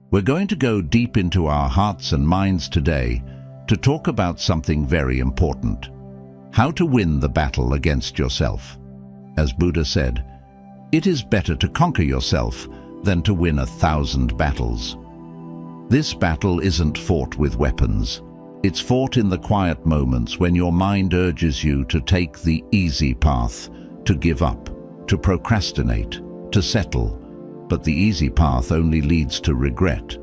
We're going to go deep into our hearts and minds today to talk about something very important: how to win the battle against yourself. As Buddha said, it is better to conquer yourself than to win 1,000 battles. This battle isn't fought with weapons. It's fought in the quiet moments when your mind urges you to take the easy path, to give up, to procrastinate, to settle. But the easy path only leads to regret.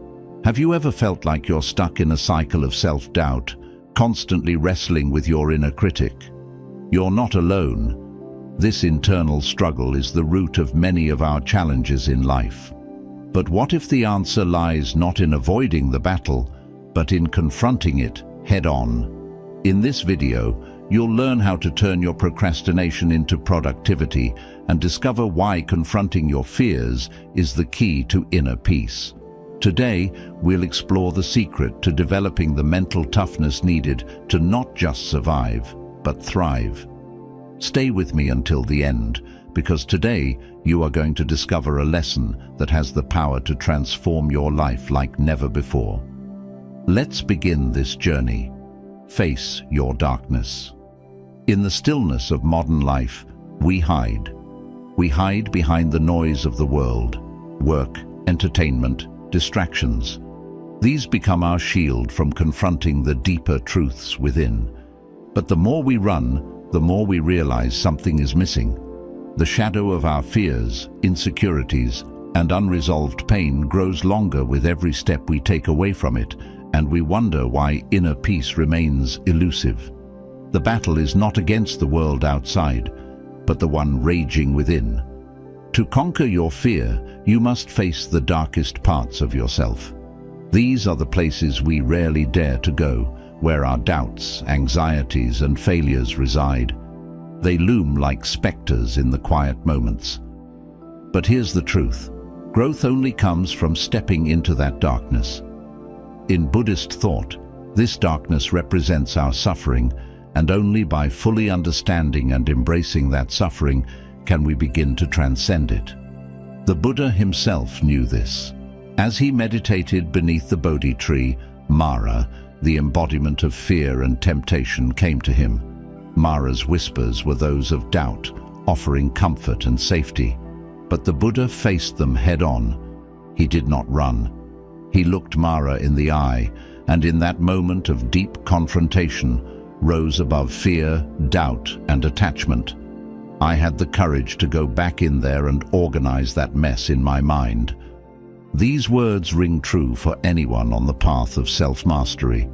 Have you ever felt like you're stuck in a cycle of self-doubt, constantly wrestling with your inner critic? You're not alone. This internal struggle is the root of many of our challenges in life. But what if the answer lies not in avoiding the battle, but in confronting it head-on? In this video, you'll learn how to turn your procrastination into productivity and discover why confronting your fears is the key to inner peace. Today, we'll explore the secret to developing the mental toughness needed to not just survive, but thrive. Stay with me until the end, because today you are going to discover a lesson that has the power to transform your life like never before. Let's begin this journey. Face your darkness. In the stillness of modern life, we hide. We hide behind the noise of the world, work, entertainment, distractions. These become our shield from confronting the deeper truths within. But the more we run, the more we realize something is missing. The shadow of our fears, insecurities, and unresolved pain grows longer with every step we take away from it, and we wonder why inner peace remains elusive. The battle is not against the world outside, but the one raging within. To conquer your fear, you must face the darkest parts of yourself. These are the places we rarely dare to go, where our doubts, anxieties, and failures reside. They loom like specters in the quiet moments. But here's the truth: growth only comes from stepping into that darkness. In Buddhist thought, this darkness represents our suffering, and only by fully understanding and embracing that suffering can we begin to transcend it. The Buddha himself knew this. As he meditated beneath the Bodhi tree, Mara, the embodiment of fear and temptation, came to him. Mara's whispers were those of doubt, offering comfort and safety. But the Buddha faced them head-on. He did not run. He looked Mara in the eye, and in that moment of deep confrontation, rose above fear, doubt, and attachment. I had the courage to go back in there and organize that mess in my mind. These words ring true for anyone on the path of self-mastery.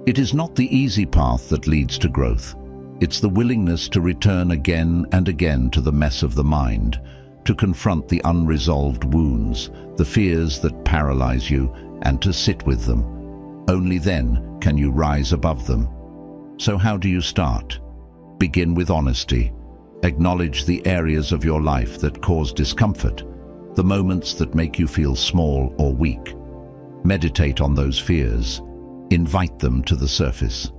It is not the easy path that leads to growth. It's the willingness to return again and again to the mess of the mind, to confront the unresolved wounds, the fears that paralyze you, and to sit with them. Only then can you rise above them. So how do you start? Begin with honesty. Acknowledge the areas of your life that cause discomfort, the moments that make you feel small or weak. Meditate on those fears. Invite them to the surface.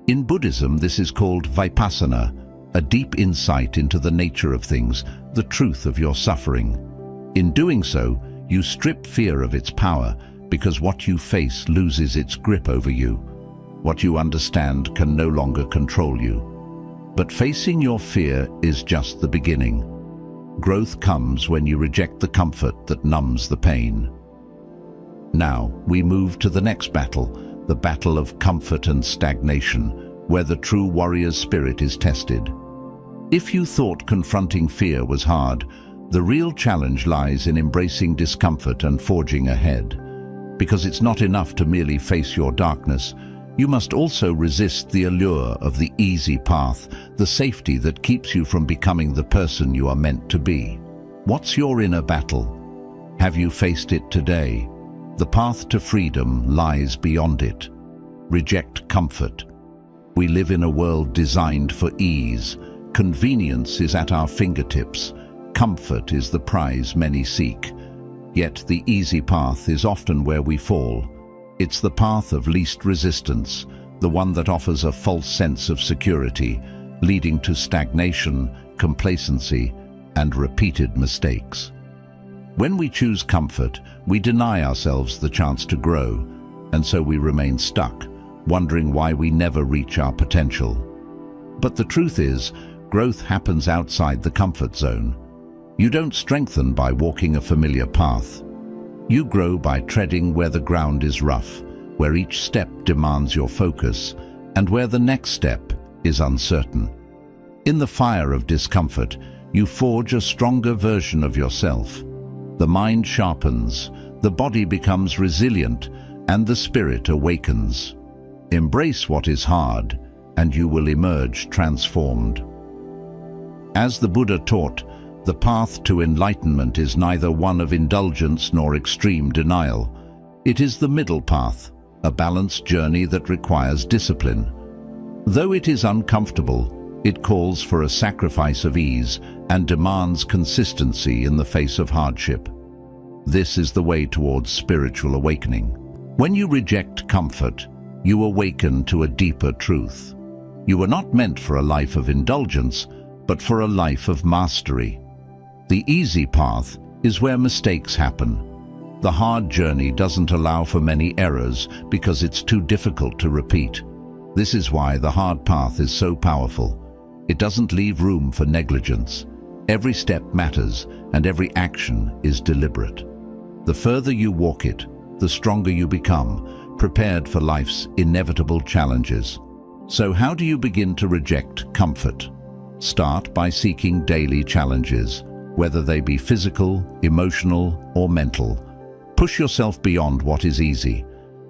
In Buddhism, this is called vipassana, a deep insight into the nature of things, the truth of your suffering. In doing so, you strip fear of its power, because what you face loses its grip over you. What you understand can no longer control you. But facing your fear is just the beginning. Growth comes when you reject the comfort that numbs the pain. Now, we move to the next battle, the battle of comfort and stagnation, where the true warrior's spirit is tested. If you thought confronting fear was hard, the real challenge lies in embracing discomfort and forging ahead. Because it's not enough to merely face your darkness, you must also resist the allure of the easy path, the safety that keeps you from becoming the person you are meant to be. What's your inner battle? Have you faced it today? The path to freedom lies beyond it. Reject comfort. We live in a world designed for ease. Convenience is at our fingertips. Comfort is the prize many seek. Yet the easy path is often where we fall. It's the path of least resistance, the one that offers a false sense of security, leading to stagnation, complacency, and repeated mistakes. When we choose comfort, we deny ourselves the chance to grow, and so we remain stuck, wondering why we never reach our potential. But the truth is, growth happens outside the comfort zone. You don't strengthen by walking a familiar path. You grow by treading where the ground is rough, where each step demands your focus, and where the next step is uncertain. In the fire of discomfort, you forge a stronger version of yourself. The mind sharpens, the body becomes resilient, and the spirit awakens. Embrace what is hard, and you will emerge transformed. As the Buddha taught, the path to enlightenment is neither one of indulgence nor extreme denial. It is the middle path, a balanced journey that requires discipline. Though it is uncomfortable, it calls for a sacrifice of ease and demands consistency in the face of hardship. This is the way towards spiritual awakening. When you reject comfort, you awaken to a deeper truth. You were not meant for a life of indulgence, but for a life of mastery. The easy path is where mistakes happen. The hard journey doesn't allow for many errors because it's too difficult to repeat. This is why the hard path is so powerful. It doesn't leave room for negligence. Every step matters, and every action is deliberate. The further you walk it, the stronger you become, prepared for life's inevitable challenges. So how do you begin to reject comfort? Start by seeking daily challenges, whether they be physical, emotional, or mental. Push yourself beyond what is easy.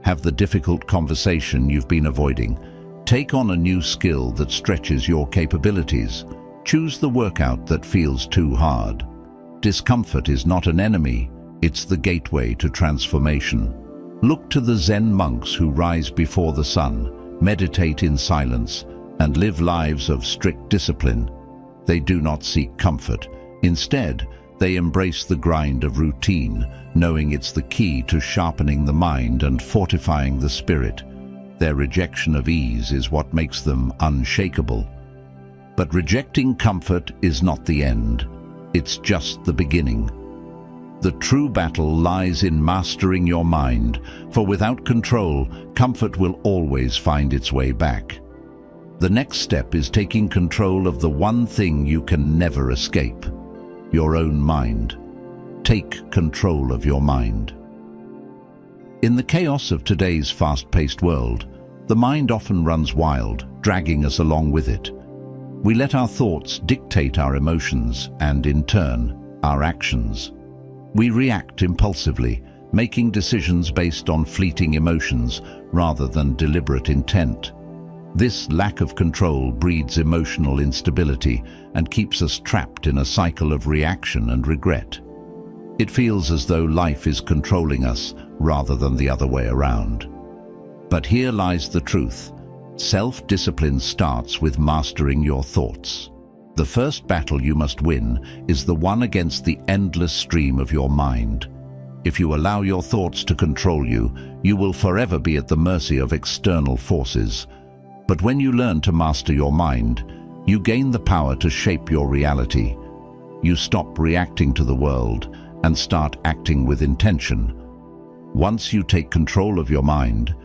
Have the difficult conversation you've been avoiding. Take on a new skill that stretches your capabilities. Choose the workout that feels too hard. Discomfort is not an enemy, it's the gateway to transformation. Look to the Zen monks who rise before the sun, meditate in silence, and live lives of strict discipline. They do not seek comfort. Instead, they embrace the grind of routine, knowing it's the key to sharpening the mind and fortifying the spirit. Their rejection of ease is what makes them unshakable. But rejecting comfort is not the end. It's just the beginning. The true battle lies in mastering your mind, for without control, comfort will always find its way back. The next step is taking control of the one thing you can never escape: your own mind. Take control of your mind. In the chaos of today's fast-paced world, the mind often runs wild, dragging us along with it. We let our thoughts dictate our emotions and, in turn, our actions. We react impulsively, making decisions based on fleeting emotions rather than deliberate intent. This lack of control breeds emotional instability and keeps us trapped in a cycle of reaction and regret. It feels as though life is controlling us rather than the other way around. But here lies the truth. Self-discipline starts with mastering your thoughts. The first battle you must win is the one against the endless stream of your mind. If you allow your thoughts to control you, you will forever be at the mercy of external forces. But when you learn to master your mind, you gain the power to shape your reality. You stop reacting to the world and start acting with intention. Once you take control of your mind,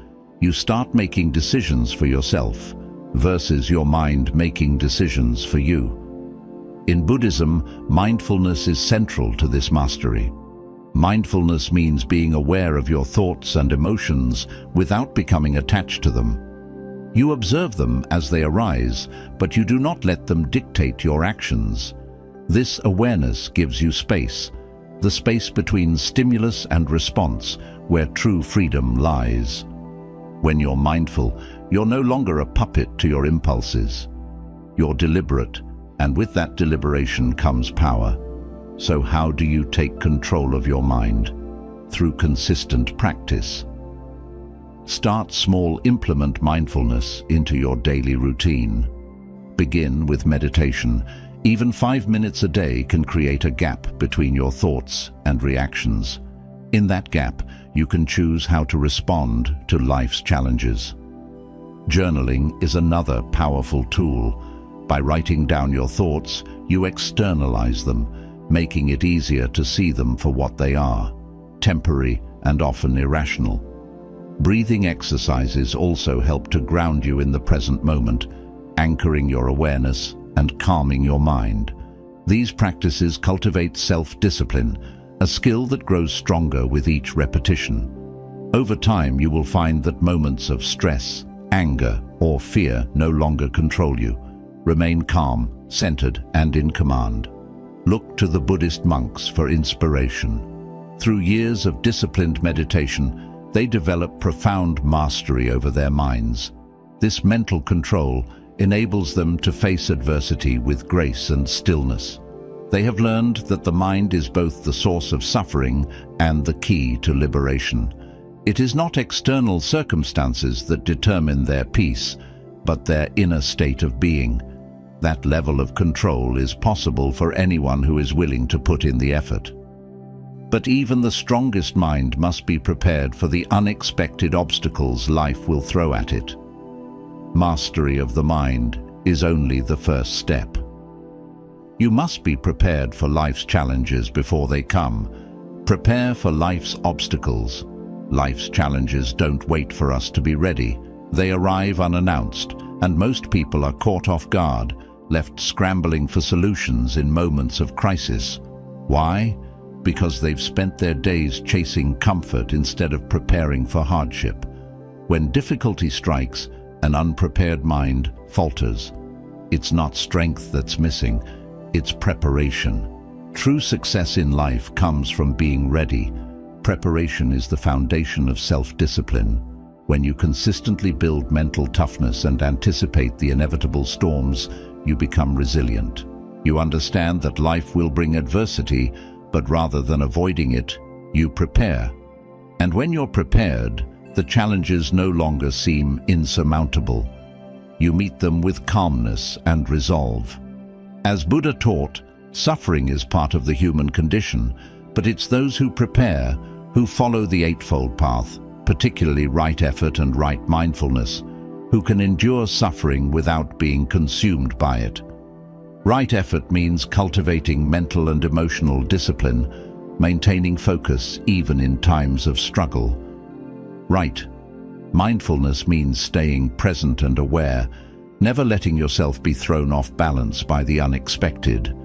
you start making decisions for yourself versus your mind making decisions for you. In Buddhism, mindfulness is central to this mastery. Mindfulness means being aware of your thoughts and emotions without becoming attached to them. You observe them as they arise, but you do not let them dictate your actions. This awareness gives you space, the space between stimulus and response, where true freedom lies. When you're mindful, you're no longer a puppet to your impulses. You're deliberate, and with that deliberation comes power. So how do you take control of your mind? Through consistent practice. Start small, implement mindfulness into your daily routine. Begin with meditation. Even 5 minutes a day can create a gap between your thoughts and reactions. In that gap, you can choose how to respond to life's challenges. Journaling is another powerful tool. By writing down your thoughts, you externalize them, making it easier to see them for what they are, temporary and often irrational. Breathing exercises also help to ground you in the present moment, anchoring your awareness and calming your mind. These practices cultivate self-discipline, a skill that grows stronger with each repetition. Over time, you will find that moments of stress, anger, or fear no longer control you. Remain calm, centered, and in command. Look to the Buddhist monks for inspiration. Through years of disciplined meditation, they develop profound mastery over their minds. This mental control enables them to face adversity with grace and stillness. They have learned that the mind is both the source of suffering and the key to liberation. It is not external circumstances that determine their peace, but their inner state of being. That level of control is possible for anyone who is willing to put in the effort. But even the strongest mind must be prepared for the unexpected obstacles life will throw at it. Mastery of the mind is only the first step. You must be prepared for life's challenges before they come. Prepare for life's obstacles. Life's challenges don't wait for us to be ready. They arrive unannounced, and most people are caught off guard, left scrambling for solutions in moments of crisis. Why? Because they've spent their days chasing comfort instead of preparing for hardship. When difficulty strikes, an unprepared mind falters. It's not strength that's missing, it's preparation. True success in life comes from being ready. Preparation is the foundation of self-discipline. When you consistently build mental toughness and anticipate the inevitable storms, you become resilient. You understand that life will bring adversity, but rather than avoiding it, you prepare. And when you're prepared, the challenges no longer seem insurmountable. You meet them with calmness and resolve. As Buddha taught, suffering is part of the human condition, but it's those who prepare, who follow the Eightfold Path, particularly right effort and right mindfulness, who can endure suffering without being consumed by it. Right effort means cultivating mental and emotional discipline, maintaining focus even in times of struggle. Right mindfulness means staying present and aware, never letting yourself be thrown off balance by the unexpected.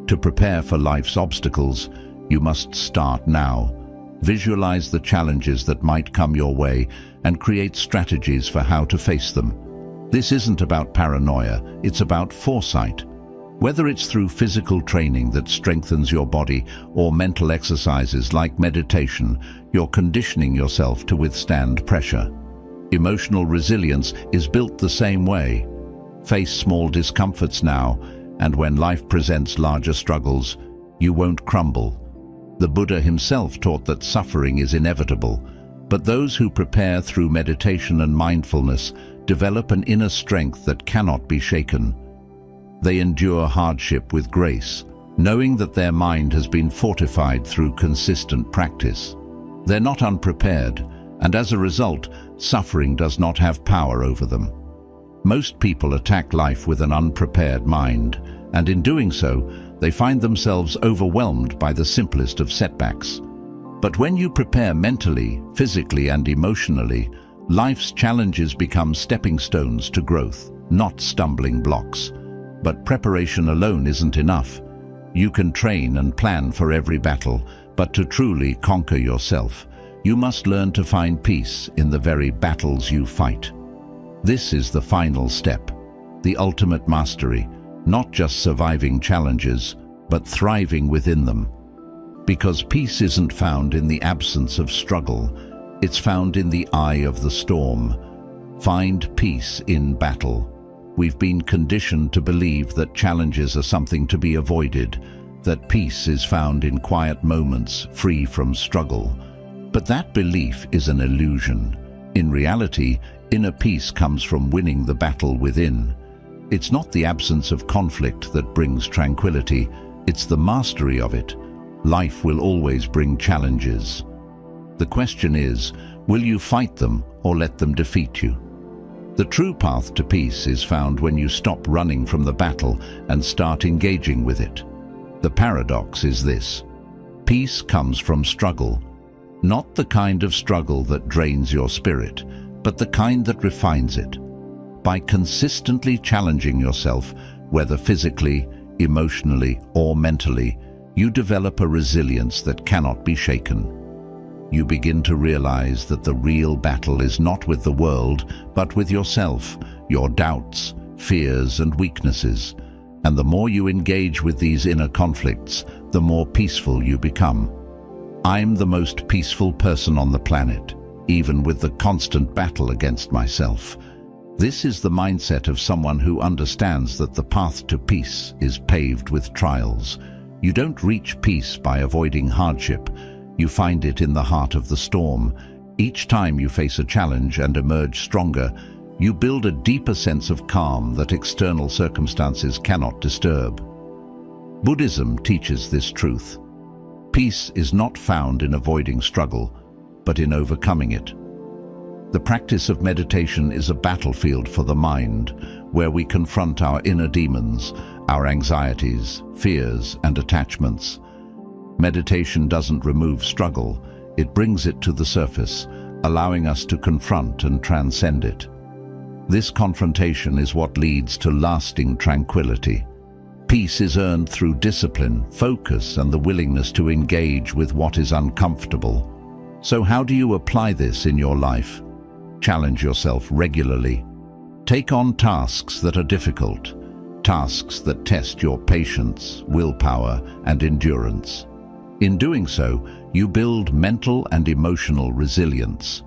To prepare for life's obstacles, you must start now. Visualize the challenges that might come your way and create strategies for how to face them. This isn't about paranoia, it's about foresight. Whether it's through physical training that strengthens your body or mental exercises like meditation, you're conditioning yourself to withstand pressure. Emotional resilience is built the same way. Face small discomforts now, and when life presents larger struggles, you won't crumble. The Buddha himself taught that suffering is inevitable, but those who prepare through meditation and mindfulness develop an inner strength that cannot be shaken. They endure hardship with grace, knowing that their mind has been fortified through consistent practice. They're not unprepared, and as a result, suffering does not have power over them. Most people attack life with an unprepared mind, and in doing so, they find themselves overwhelmed by the simplest of setbacks. But when you prepare mentally, physically, and emotionally, life's challenges become stepping stones to growth, not stumbling blocks. But preparation alone isn't enough. You can train and plan for every battle, but to truly conquer yourself, you must learn to find peace in the very battles you fight. This is the final step, the ultimate mastery, not just surviving challenges, but thriving within them. Because peace isn't found in the absence of struggle, it's found in the eye of the storm. Find peace in battle. We've been conditioned to believe that challenges are something to be avoided, that peace is found in quiet moments free from struggle. But that belief is an illusion. In reality, inner peace comes from winning the battle within. It's not the absence of conflict that brings tranquility, it's the mastery of it. Life will always bring challenges. The question is, will you fight them or let them defeat you? The true path to peace is found when you stop running from the battle and start engaging with it. The paradox is this: peace comes from struggle, not the kind of struggle that drains your spirit, but the kind that refines it. By consistently challenging yourself, whether physically, emotionally, or mentally, you develop a resilience that cannot be shaken. You begin to realize that the real battle is not with the world, but with yourself, your doubts, fears, and weaknesses. And the more you engage with these inner conflicts, the more peaceful you become. I'm the most peaceful person on the planet, even with the constant battle against myself. This is the mindset of someone who understands that the path to peace is paved with trials. You don't reach peace by avoiding hardship. You find it in the heart of the storm. Each time you face a challenge and emerge stronger, you build a deeper sense of calm that external circumstances cannot disturb. Buddhism teaches this truth. Peace is not found in avoiding struggle, but in overcoming it. The practice of meditation is a battlefield for the mind, where we confront our inner demons, our anxieties, fears, and attachments. Meditation doesn't remove struggle, it brings it to the surface, allowing us to confront and transcend it. This confrontation is what leads to lasting tranquility. Peace is earned through discipline, focus, and the willingness to engage with what is uncomfortable. So how do you apply this in your life? Challenge yourself regularly. Take on tasks that are difficult, tasks that test your patience, willpower, and endurance. In doing so, you build mental and emotional resilience.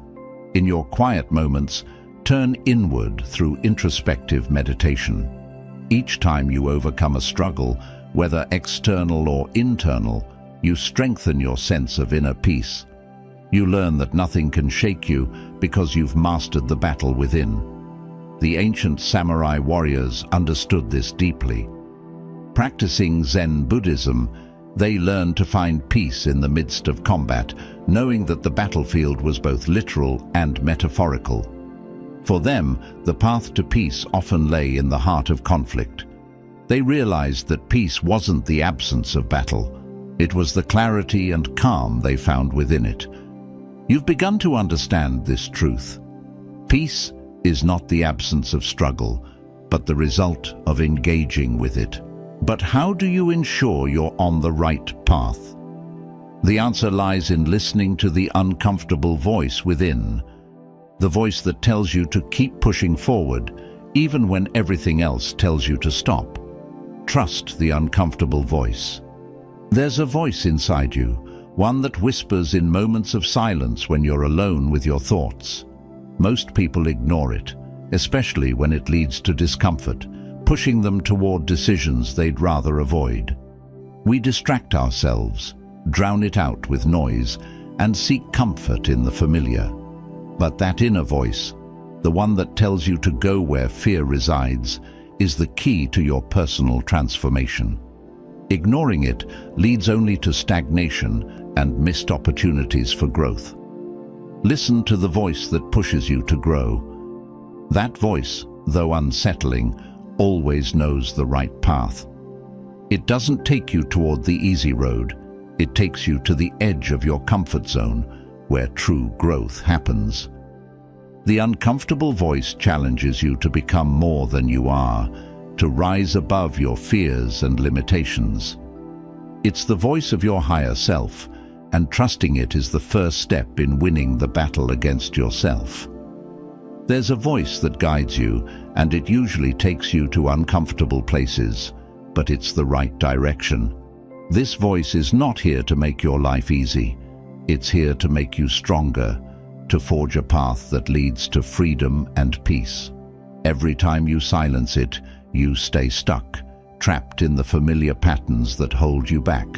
In your quiet moments, turn inward through introspective meditation. Each time you overcome a struggle, whether external or internal, you strengthen your sense of inner peace. You learn that nothing can shake you because you've mastered the battle within. The ancient samurai warriors understood this deeply. Practicing Zen Buddhism, they learned to find peace in the midst of combat, knowing that the battlefield was both literal and metaphorical. For them, the path to peace often lay in the heart of conflict. They realized that peace wasn't the absence of battle. It was the clarity and calm they found within it. You've begun to understand this truth. Peace is not the absence of struggle, but the result of engaging with it. But how do you ensure you're on the right path? The answer lies in listening to the uncomfortable voice within, the voice that tells you to keep pushing forward, even when everything else tells you to stop. Trust the uncomfortable voice. There's a voice inside you, one that whispers in moments of silence when you're alone with your thoughts. Most people ignore it, especially when it leads to discomfort, pushing them toward decisions they'd rather avoid. We distract ourselves, drown it out with noise, and seek comfort in the familiar. But that inner voice, the one that tells you to go where fear resides, is the key to your personal transformation. Ignoring it leads only to stagnation and missed opportunities for growth. Listen to the voice that pushes you to grow. That voice, though unsettling, always knows the right path. It doesn't take you toward the easy road. It takes you to the edge of your comfort zone, where true growth happens. The uncomfortable voice challenges you to become more than you are, to rise above your fears and limitations. It's the voice of your higher self, and trusting it is the first step in winning the battle against yourself. There's a voice that guides you, and it usually takes you to uncomfortable places, but it's the right direction. This voice is not here to make your life easy. It's here to make you stronger, to forge a path that leads to freedom and peace. Every time you silence it, you stay stuck, trapped in the familiar patterns that hold you back.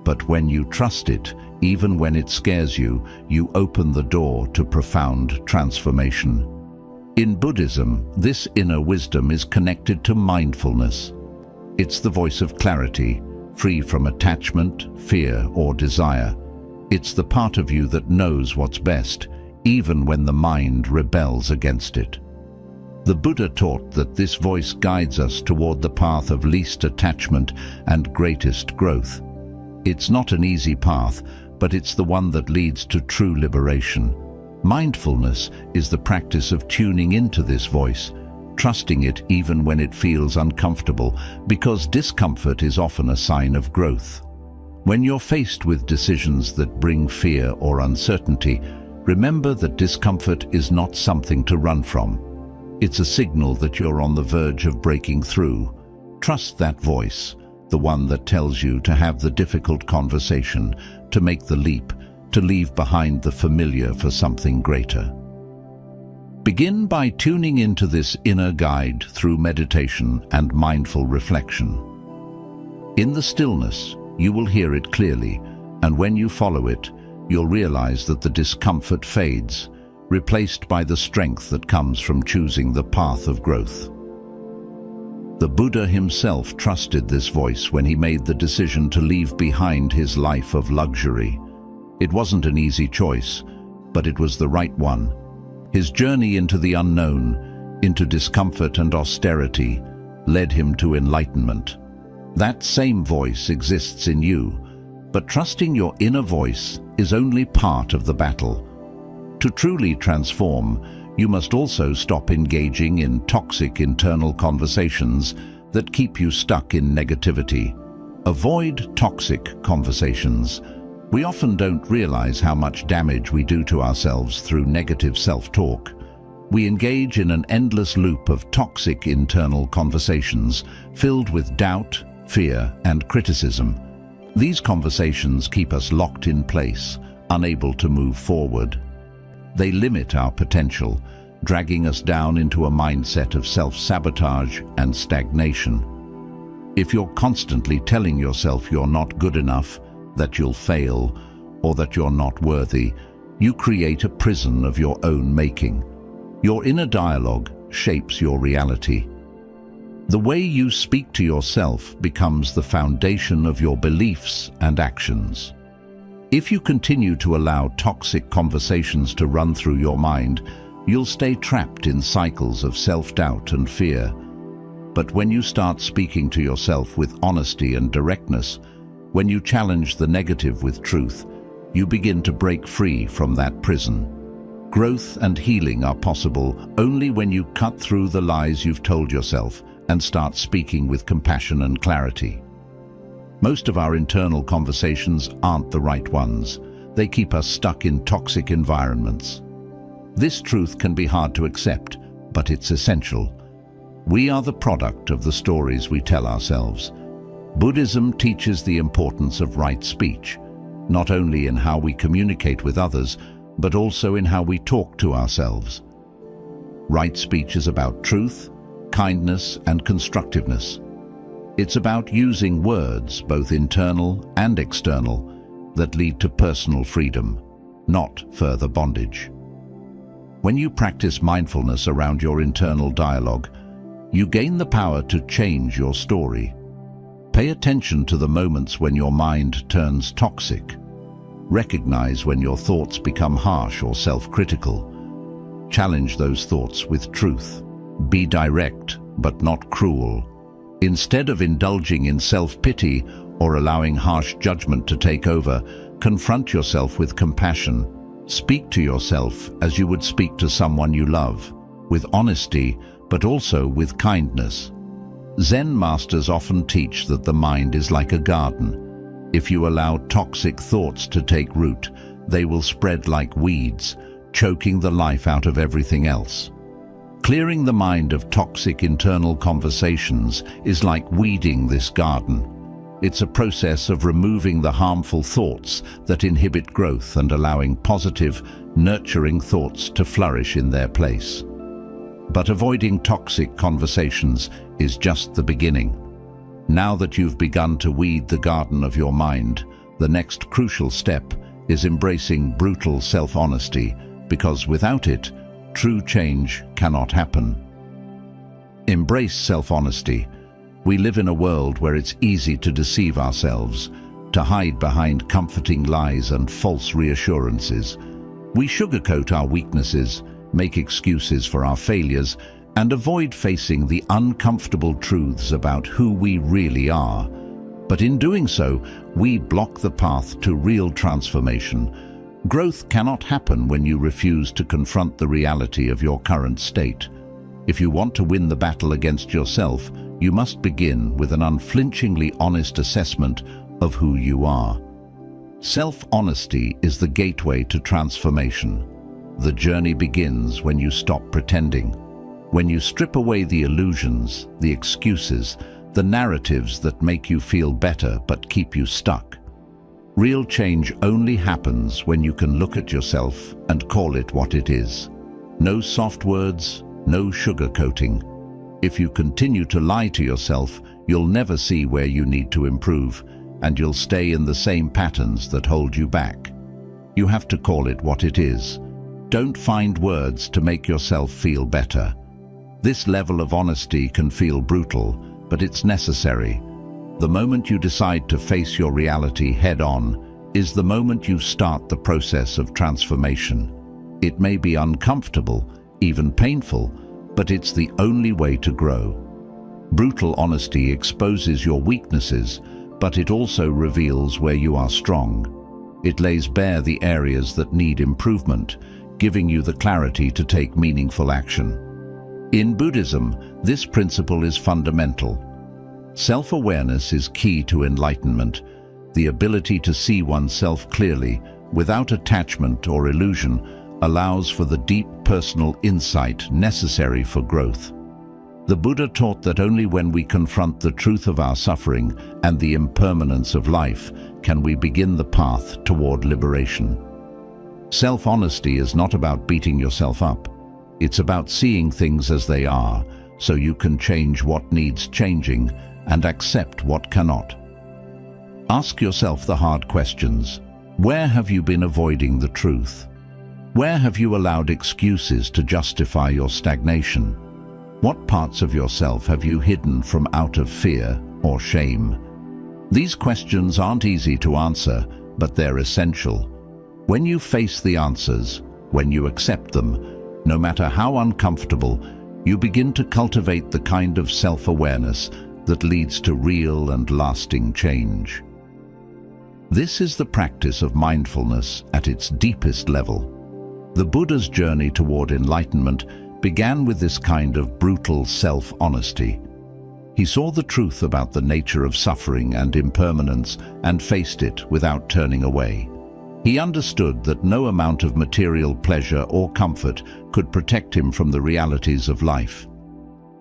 But when you trust it, even when it scares you, you open the door to profound transformation. In Buddhism, this inner wisdom is connected to mindfulness. It's the voice of clarity, free from attachment, fear, or desire. It's the part of you that knows what's best, even when the mind rebels against it. The Buddha taught that this voice guides us toward the path of least attachment and greatest growth. It's not an easy path, but it's the one that leads to true liberation. Mindfulness is the practice of tuning into this voice, trusting it even when it feels uncomfortable, because discomfort is often a sign of growth. When you're faced with decisions that bring fear or uncertainty, remember that discomfort is not something to run from. It's a signal that you're on the verge of breaking through. Trust that voice, the one that tells you to have the difficult conversation, to make the leap, to leave behind the familiar for something greater. Begin by tuning into this inner guide through meditation and mindful reflection. In the stillness, you will hear it clearly, and when you follow it, you'll realize that the discomfort fades, replaced by the strength that comes from choosing the path of growth. The Buddha himself trusted this voice when he made the decision to leave behind his life of luxury. It wasn't an easy choice, but it was the right one. His journey into the unknown, into discomfort and austerity, led him to enlightenment. That same voice exists in you, but trusting your inner voice is only part of the battle. To truly transform, you must also stop engaging in toxic internal conversations that keep you stuck in negativity. Avoid toxic conversations. We often don't realize how much damage we do to ourselves through negative self-talk. We engage in an endless loop of toxic internal conversations filled with doubt, fear, and criticism. These conversations keep us locked in place, unable to move forward. They limit our potential, dragging us down into a mindset of self-sabotage and stagnation. If you're constantly telling yourself you're not good enough, that you'll fail, or that you're not worthy, you create a prison of your own making. Your inner dialogue shapes your reality. The way you speak to yourself becomes the foundation of your beliefs and actions. If you continue to allow toxic conversations to run through your mind, you'll stay trapped in cycles of self-doubt and fear. But when you start speaking to yourself with honesty and directness, when you challenge the negative with truth, you begin to break free from that prison. Growth and healing are possible only when you cut through the lies you've told yourself and start speaking with compassion and clarity. Most of our internal conversations aren't the right ones. They keep us stuck in toxic environments. This truth can be hard to accept, but it's essential. We are the product of the stories we tell ourselves. Buddhism teaches the importance of right speech, not only in how we communicate with others, but also in how we talk to ourselves. Right speech is about truth, kindness, and constructiveness. It's about using words, both internal and external, that lead to personal freedom, not further bondage. When you practice mindfulness around your internal dialogue, you gain the power to change your story. Pay attention to the moments when your mind turns toxic. Recognize when your thoughts become harsh or self-critical. Challenge those thoughts with truth. Be direct, but not cruel. Instead of indulging in self-pity or allowing harsh judgment to take over, confront yourself with compassion. Speak to yourself as you would speak to someone you love, with honesty, but also with kindness. Zen masters often teach that the mind is like a garden. If you allow toxic thoughts to take root, they will spread like weeds, choking the life out of everything else. Clearing the mind of toxic internal conversations is like weeding this garden. It's a process of removing the harmful thoughts that inhibit growth and allowing positive, nurturing thoughts to flourish in their place. But avoiding toxic conversations is just the beginning. Now that you've begun to weed the garden of your mind, the next crucial step is embracing brutal self-honesty, because without it, true change cannot happen. Embrace self-honesty. We live in a world where it's easy to deceive ourselves, to hide behind comforting lies and false reassurances. We sugarcoat our weaknesses, make excuses for our failures, and avoid facing the uncomfortable truths about who we really are. But in doing so, we block the path to real transformation. Growth cannot happen when you refuse to confront the reality of your current state. If you want to win the battle against yourself, you must begin with an unflinchingly honest assessment of who you are. Self-honesty is the gateway to transformation. The journey begins when you stop pretending, when you strip away the illusions, the excuses, the narratives that make you feel better but keep you stuck. Real change only happens when you can look at yourself and call it what it is. No soft words, no sugarcoating. If you continue to lie to yourself, you'll never see where you need to improve, and you'll stay in the same patterns that hold you back. You have to call it what it is. Don't find words to make yourself feel better. This level of honesty can feel brutal, but it's necessary. The moment you decide to face your reality head-on is the moment you start the process of transformation. It may be uncomfortable, even painful, but it's the only way to grow. Brutal honesty exposes your weaknesses, but it also reveals where you are strong. It lays bare the areas that need improvement, giving you the clarity to take meaningful action. In Buddhism, this principle is fundamental. Self-awareness is key to enlightenment, the ability to see oneself clearly, without attachment or illusion, allows for the deep personal insight necessary for growth. The Buddha taught that only when we confront the truth of our suffering and the impermanence of life can we begin the path toward liberation. Self-honesty is not about beating yourself up. It's about seeing things as they are, so you can change what needs changing and accept what cannot. Ask yourself the hard questions. Where have you been avoiding the truth? Where have you allowed excuses to justify your stagnation? What parts of yourself have you hidden from out of fear or shame? These questions aren't easy to answer, but they're essential. When you face the answers, when you accept them, no matter how uncomfortable, you begin to cultivate the kind of self-awareness that leads to real and lasting change. This is the practice of mindfulness at its deepest level. The Buddha's journey toward enlightenment began with this kind of brutal self-honesty. He saw the truth about the nature of suffering and impermanence and faced it without turning away. He understood that no amount of material pleasure or comfort could protect him from the realities of life.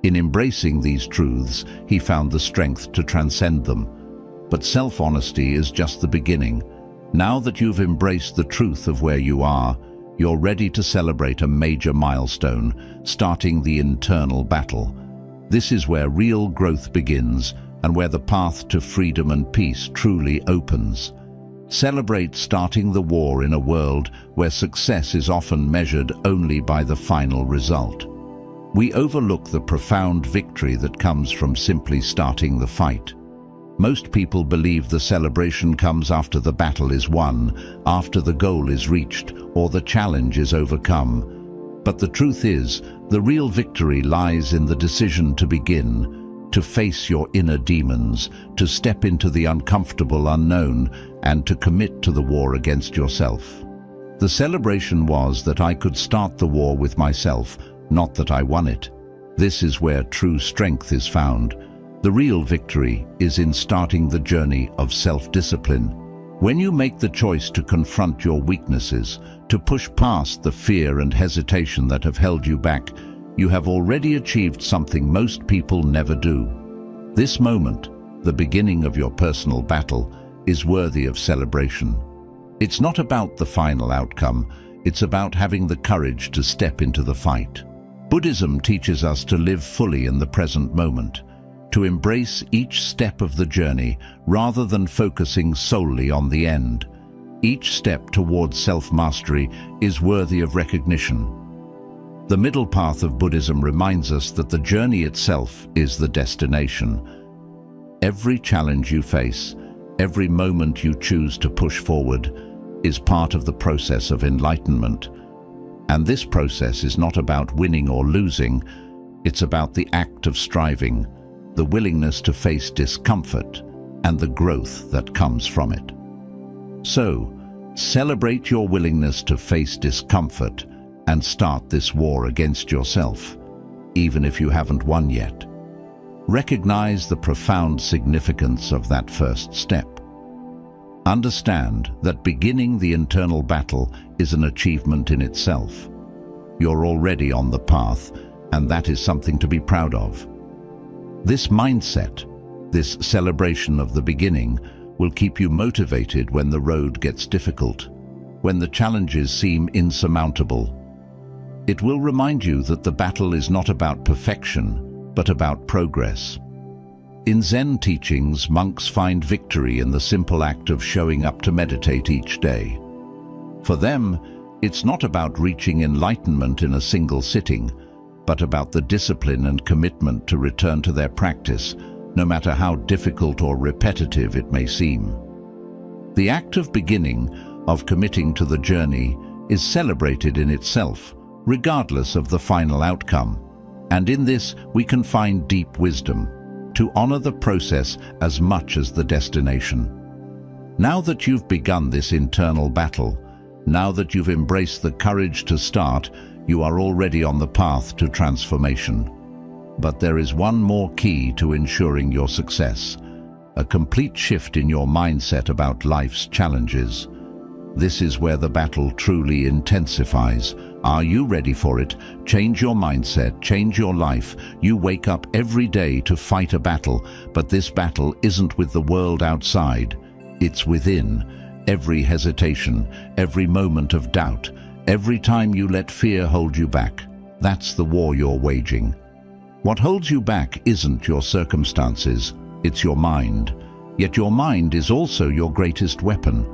In embracing these truths, he found the strength to transcend them. But self-honesty is just the beginning. Now that you've embraced the truth of where you are, you're ready to celebrate a major milestone, starting the internal battle. This is where real growth begins and where the path to freedom and peace truly opens. Celebrate starting the war in a world where success is often measured only by the final result. We overlook the profound victory that comes from simply starting the fight. Most people believe the celebration comes after the battle is won, after the goal is reached, or the challenge is overcome. But the truth is, the real victory lies in the decision to begin, to face your inner demons, to step into the uncomfortable unknown, and to commit to the war against yourself. The celebration was that I could start the war with myself, not that I won it. This is where true strength is found. The real victory is in starting the journey of self-discipline. When you make the choice to confront your weaknesses, to push past the fear and hesitation that have held you back, you have already achieved something most people never do. This moment, the beginning of your personal battle, is worthy of celebration. It's not about the final outcome, it's about having the courage to step into the fight. Buddhism teaches us to live fully in the present moment, to embrace each step of the journey rather than focusing solely on the end. Each step towards self-mastery is worthy of recognition. The middle path of Buddhism reminds us that the journey itself is the destination. Every challenge you face, every moment you choose to push forward, is part of the process of enlightenment. And this process is not about winning or losing, It's about the act of striving, the willingness to face discomfort, and the growth that comes from it. So, celebrate your willingness to face discomfort and start this war against yourself, even if you haven't won yet. Recognize the profound significance of that first step. Understand that beginning the internal battle is an achievement in itself. You're already on the path, and that is something to be proud of. This mindset, this celebration of the beginning, will keep you motivated when the road gets difficult, when the challenges seem insurmountable. It will remind you that the battle is not about perfection, but about progress. In Zen teachings, monks find victory in the simple act of showing up to meditate each day. For them, it's not about reaching enlightenment in a single sitting, but about the discipline and commitment to return to their practice, no matter how difficult or repetitive it may seem. The act of beginning, of committing to the journey, is celebrated in itself, regardless of the final outcome. And in this, we can find deep wisdom, to honor the process as much as the destination. Now that you've begun this internal battle, now that you've embraced the courage to start, you are already on the path to transformation. But there is one more key to ensuring your success: a complete shift in your mindset about life's challenges. This is where the battle truly intensifies. Are you ready for it? Change your mindset, change your life. You wake up every day to fight a battle, but this battle isn't with the world outside. It's within. Every hesitation, every moment of doubt, every time you let fear hold you back, that's the war you're waging. What holds you back isn't your circumstances, it's your mind. Yet your mind is also your greatest weapon.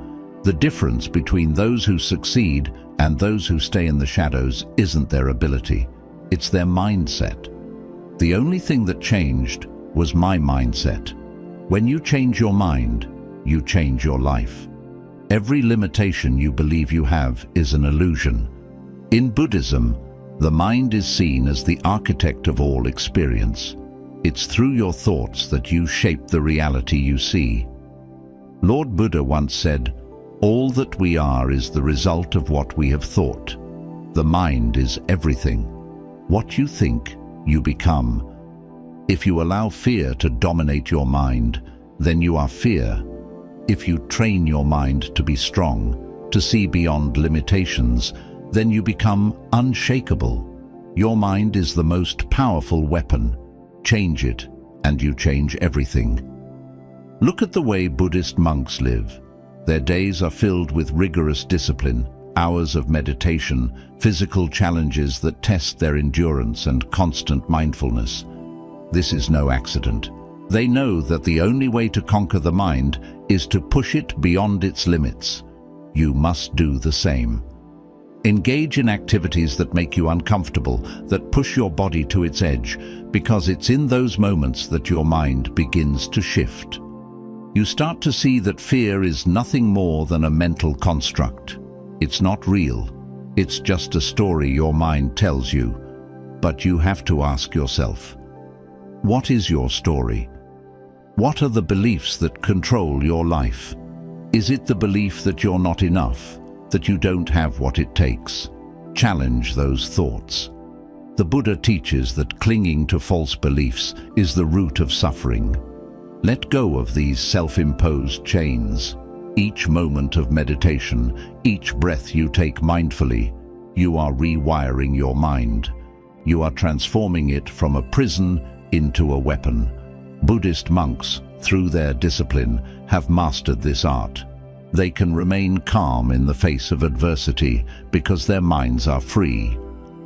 The difference between those who succeed and those who stay in the shadows isn't their ability, it's their mindset. The only thing that changed was my mindset. When you change your mind, you change your life. Every limitation you believe you have is an illusion. In Buddhism, the mind is seen as the architect of all experience. It's through your thoughts that you shape the reality you see. Lord Buddha once said, "All that we are is the result of what we have thought." The mind is everything. What you think, you become. If you allow fear to dominate your mind, then you are fear. If you train your mind to be strong, to see beyond limitations, then you become unshakable. Your mind is the most powerful weapon. Change it, and you change everything. Look at the way Buddhist monks live. Their days are filled with rigorous discipline, hours of meditation, physical challenges that test their endurance, and constant mindfulness. This is no accident. They know that the only way to conquer the mind is to push it beyond its limits. You must do the same. Engage in activities that make you uncomfortable, that push your body to its edge, because it's in those moments that your mind begins to shift. You start to see that fear is nothing more than a mental construct. It's not real. It's just a story your mind tells you. But you have to ask yourself, what is your story? What are the beliefs that control your life? Is it the belief that you're not enough, that you don't have what it takes? Challenge those thoughts. The Buddha teaches that clinging to false beliefs is the root of suffering. Let go of these self-imposed chains. Each moment of meditation, each breath you take mindfully, you are rewiring your mind. You are transforming it from a prison into a weapon. Buddhist monks, through their discipline, have mastered this art. They can remain calm in the face of adversity because their minds are free.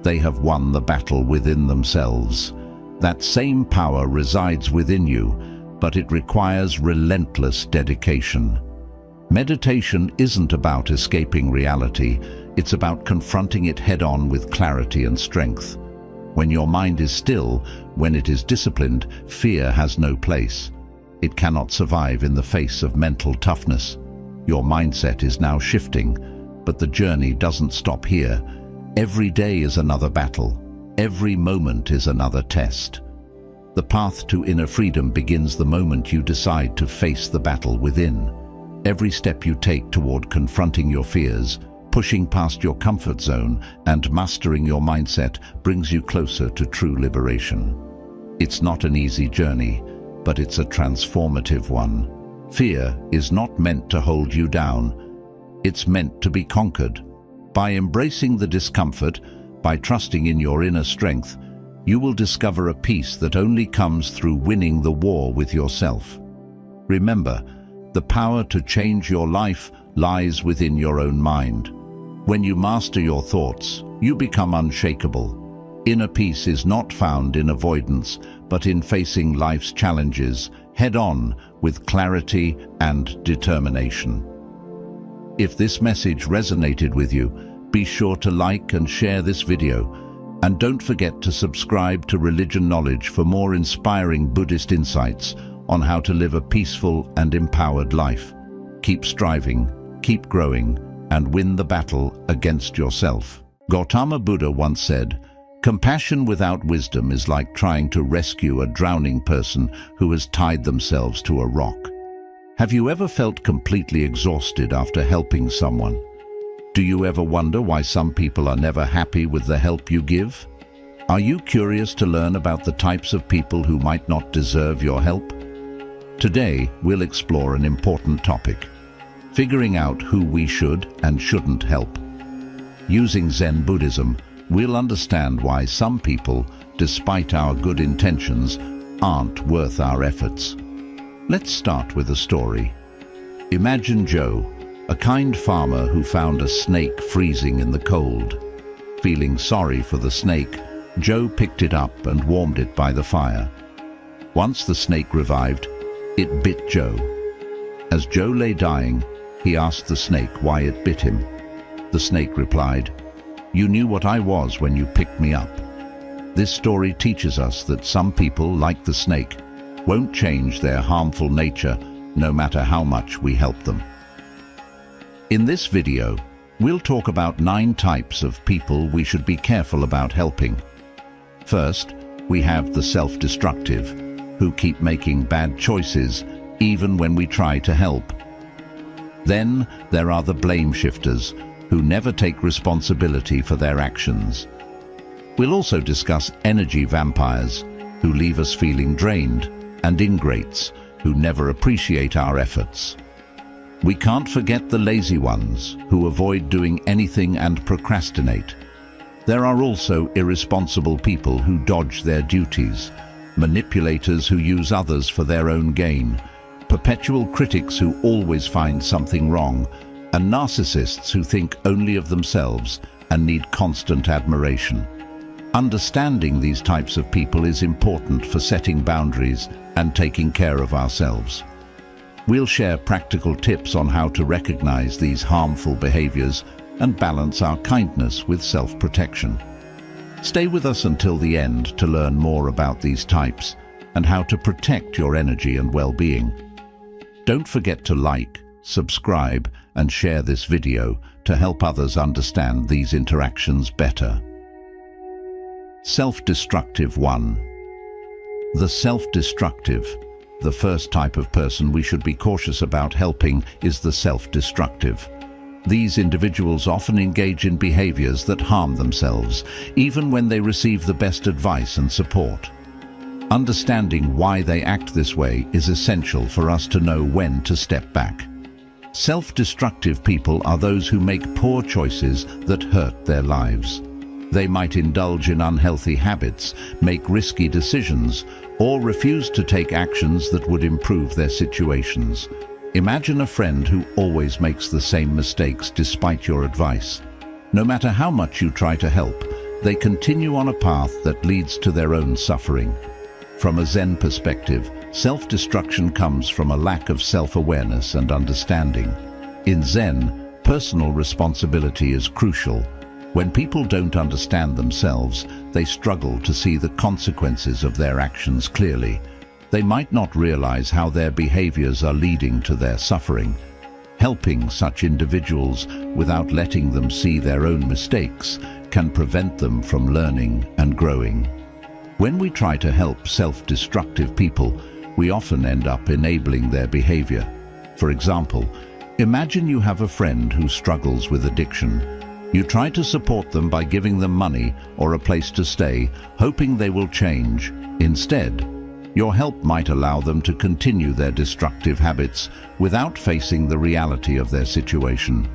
They have won the battle within themselves. That same power resides within you, but it requires relentless dedication. Meditation isn't about escaping reality, it's about confronting it head-on with clarity and strength. When your mind is still, when it is disciplined, fear has no place. It cannot survive in the face of mental toughness. Your mindset is now shifting, but the journey doesn't stop here. Every day is another battle. Every moment is another test. The path to inner freedom begins the moment you decide to face the battle within. Every step you take toward confronting your fears, pushing past your comfort zone, and mastering your mindset brings you closer to true liberation. It's not an easy journey, but it's a transformative one. Fear is not meant to hold you down. It's meant to be conquered. By embracing the discomfort, by trusting in your inner strength, you will discover a peace that only comes through winning the war with yourself. Remember, the power to change your life lies within your own mind. When you master your thoughts, you become unshakable. Inner peace is not found in avoidance, but in facing life's challenges head-on with clarity and determination. If this message resonated with you, be sure to like and share this video. And don't forget to subscribe to Religion Knowledge for more inspiring Buddhist insights on how to live a peaceful and empowered life. Keep striving, keep growing, and win the battle against yourself. Gautama Buddha once said, "Compassion without wisdom is like trying to rescue a drowning person who has tied themselves to a rock." Have you ever felt completely exhausted after helping someone? Do you ever wonder why some people are never happy with the help you give? Are you curious to learn about the types of people who might not deserve your help? Today, we'll explore an important topic: figuring out who we should and shouldn't help. Using Zen Buddhism, we'll understand why some people, despite our good intentions, aren't worth our efforts. Let's start with a story. Imagine Joe, a kind farmer who found a snake freezing in the cold. Feeling sorry for the snake, Joe picked it up and warmed it by the fire. Once the snake revived, it bit Joe. As Joe lay dying, he asked the snake why it bit him. The snake replied, "You knew what I was when you picked me up." This story teaches us that some people, like the snake, won't change their harmful nature no matter how much we help them. In this video, we'll talk about 9 types of people we should be careful about helping. First, we have the self-destructive, who keep making bad choices even when we try to help. Then there are the blame-shifters, who never take responsibility for their actions. We'll also discuss energy vampires, who leave us feeling drained, and ingrates, who never appreciate our efforts. We can't forget the lazy ones, who avoid doing anything and procrastinate. There are also irresponsible people who dodge their duties, manipulators who use others for their own gain, perpetual critics who always find something wrong, and narcissists who think only of themselves and need constant admiration. Understanding these types of people is important for setting boundaries and taking care of ourselves. We'll share practical tips on how to recognize these harmful behaviors and balance our kindness with self-protection. Stay with us until the end to learn more about these types and how to protect your energy and well-being. Don't forget to like, subscribe, and share this video to help others understand these interactions better. Self-destructive 1. The self-destructive. The first type of person we should be cautious about helping is the self-destructive. These individuals often engage in behaviors that harm themselves, even when they receive the best advice and support. Understanding why they act this way is essential for us to know when to step back. Self-destructive people are those who make poor choices that hurt their lives. They might indulge in unhealthy habits, make risky decisions, or refuse to take actions that would improve their situations. Imagine a friend who always makes the same mistakes despite your advice. No matter how much you try to help, they continue on a path that leads to their own suffering. From a Zen perspective, self-destruction comes from a lack of self-awareness and understanding. In Zen, personal responsibility is crucial. When people don't understand themselves, they struggle to see the consequences of their actions clearly. They might not realize how their behaviors are leading to their suffering. Helping such individuals without letting them see their own mistakes can prevent them from learning and growing. When we try to help self-destructive people, we often end up enabling their behavior. For example, imagine you have a friend who struggles with addiction. You try to support them by giving them money or a place to stay, hoping they will change. Instead, your help might allow them to continue their destructive habits without facing the reality of their situation.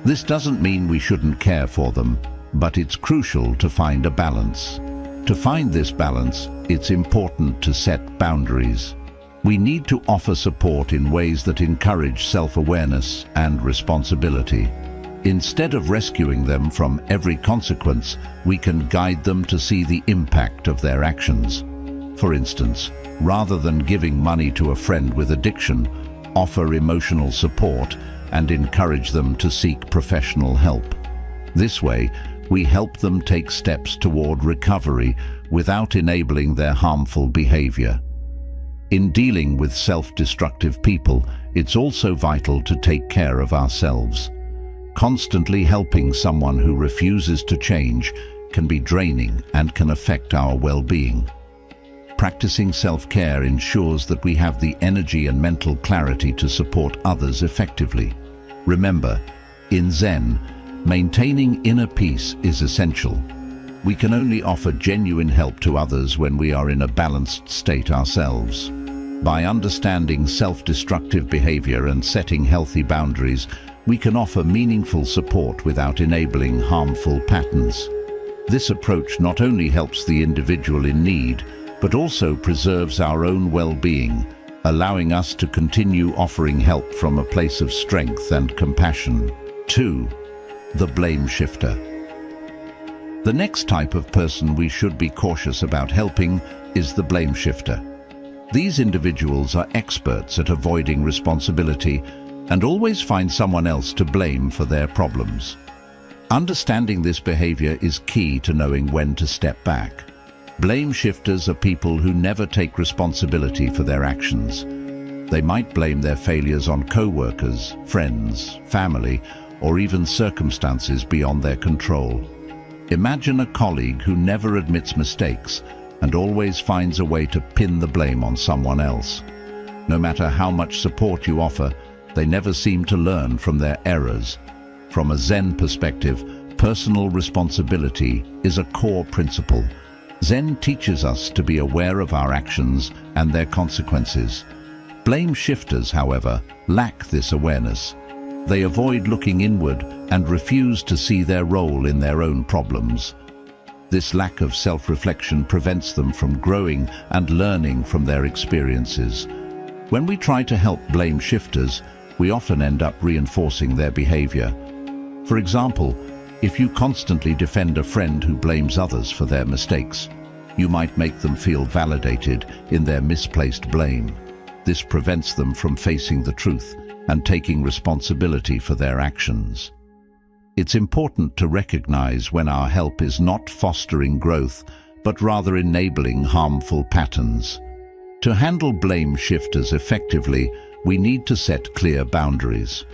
This doesn't mean we shouldn't care for them, but it's crucial to find a balance. To find this balance, it's important to set boundaries. We need to offer support in ways that encourage self-awareness and responsibility. Instead of rescuing them from every consequence, we can guide them to see the impact of their actions. For instance, rather than giving money to a friend with addiction, offer emotional support and encourage them to seek professional help. This way, we help them take steps toward recovery without enabling their harmful behavior. In dealing with self-destructive people, it's also vital to take care of ourselves. Constantly helping someone who refuses to change can be draining and can affect our well-being. Practicing self-care ensures that we have the energy and mental clarity to support others effectively. Remember, in Zen, maintaining inner peace is essential. We can only offer genuine help to others when we are in a balanced state ourselves. By understanding self-destructive behavior and setting healthy boundaries, we can offer meaningful support without enabling harmful patterns. This approach not only helps the individual in need, but also preserves our own well-being, allowing us to continue offering help from a place of strength and compassion. 2. The blame shifter. The next type of person we should be cautious about helping is the blame shifter. These individuals are experts at avoiding responsibility and always find someone else to blame for their problems. Understanding this behavior is key to knowing when to step back. Blame shifters are people who never take responsibility for their actions. They might blame their failures on co-workers, friends, family, or even circumstances beyond their control. Imagine a colleague who never admits mistakes and always finds a way to pin the blame on someone else. No matter how much support you offer, they never seem to learn from their errors. From a Zen perspective, personal responsibility is a core principle. Zen teaches us to be aware of our actions and their consequences. Blame shifters, however, lack this awareness. They avoid looking inward and refuse to see their role in their own problems. This lack of self-reflection prevents them from growing and learning from their experiences. When we try to help blame shifters, we often end up reinforcing their behavior. For example, if you constantly defend a friend who blames others for their mistakes, you might make them feel validated in their misplaced blame. This prevents them from facing the truth and taking responsibility for their actions. It's important to recognize when our help is not fostering growth, but rather enabling harmful patterns. To handle blame shifters effectively, we need to set clear boundaries.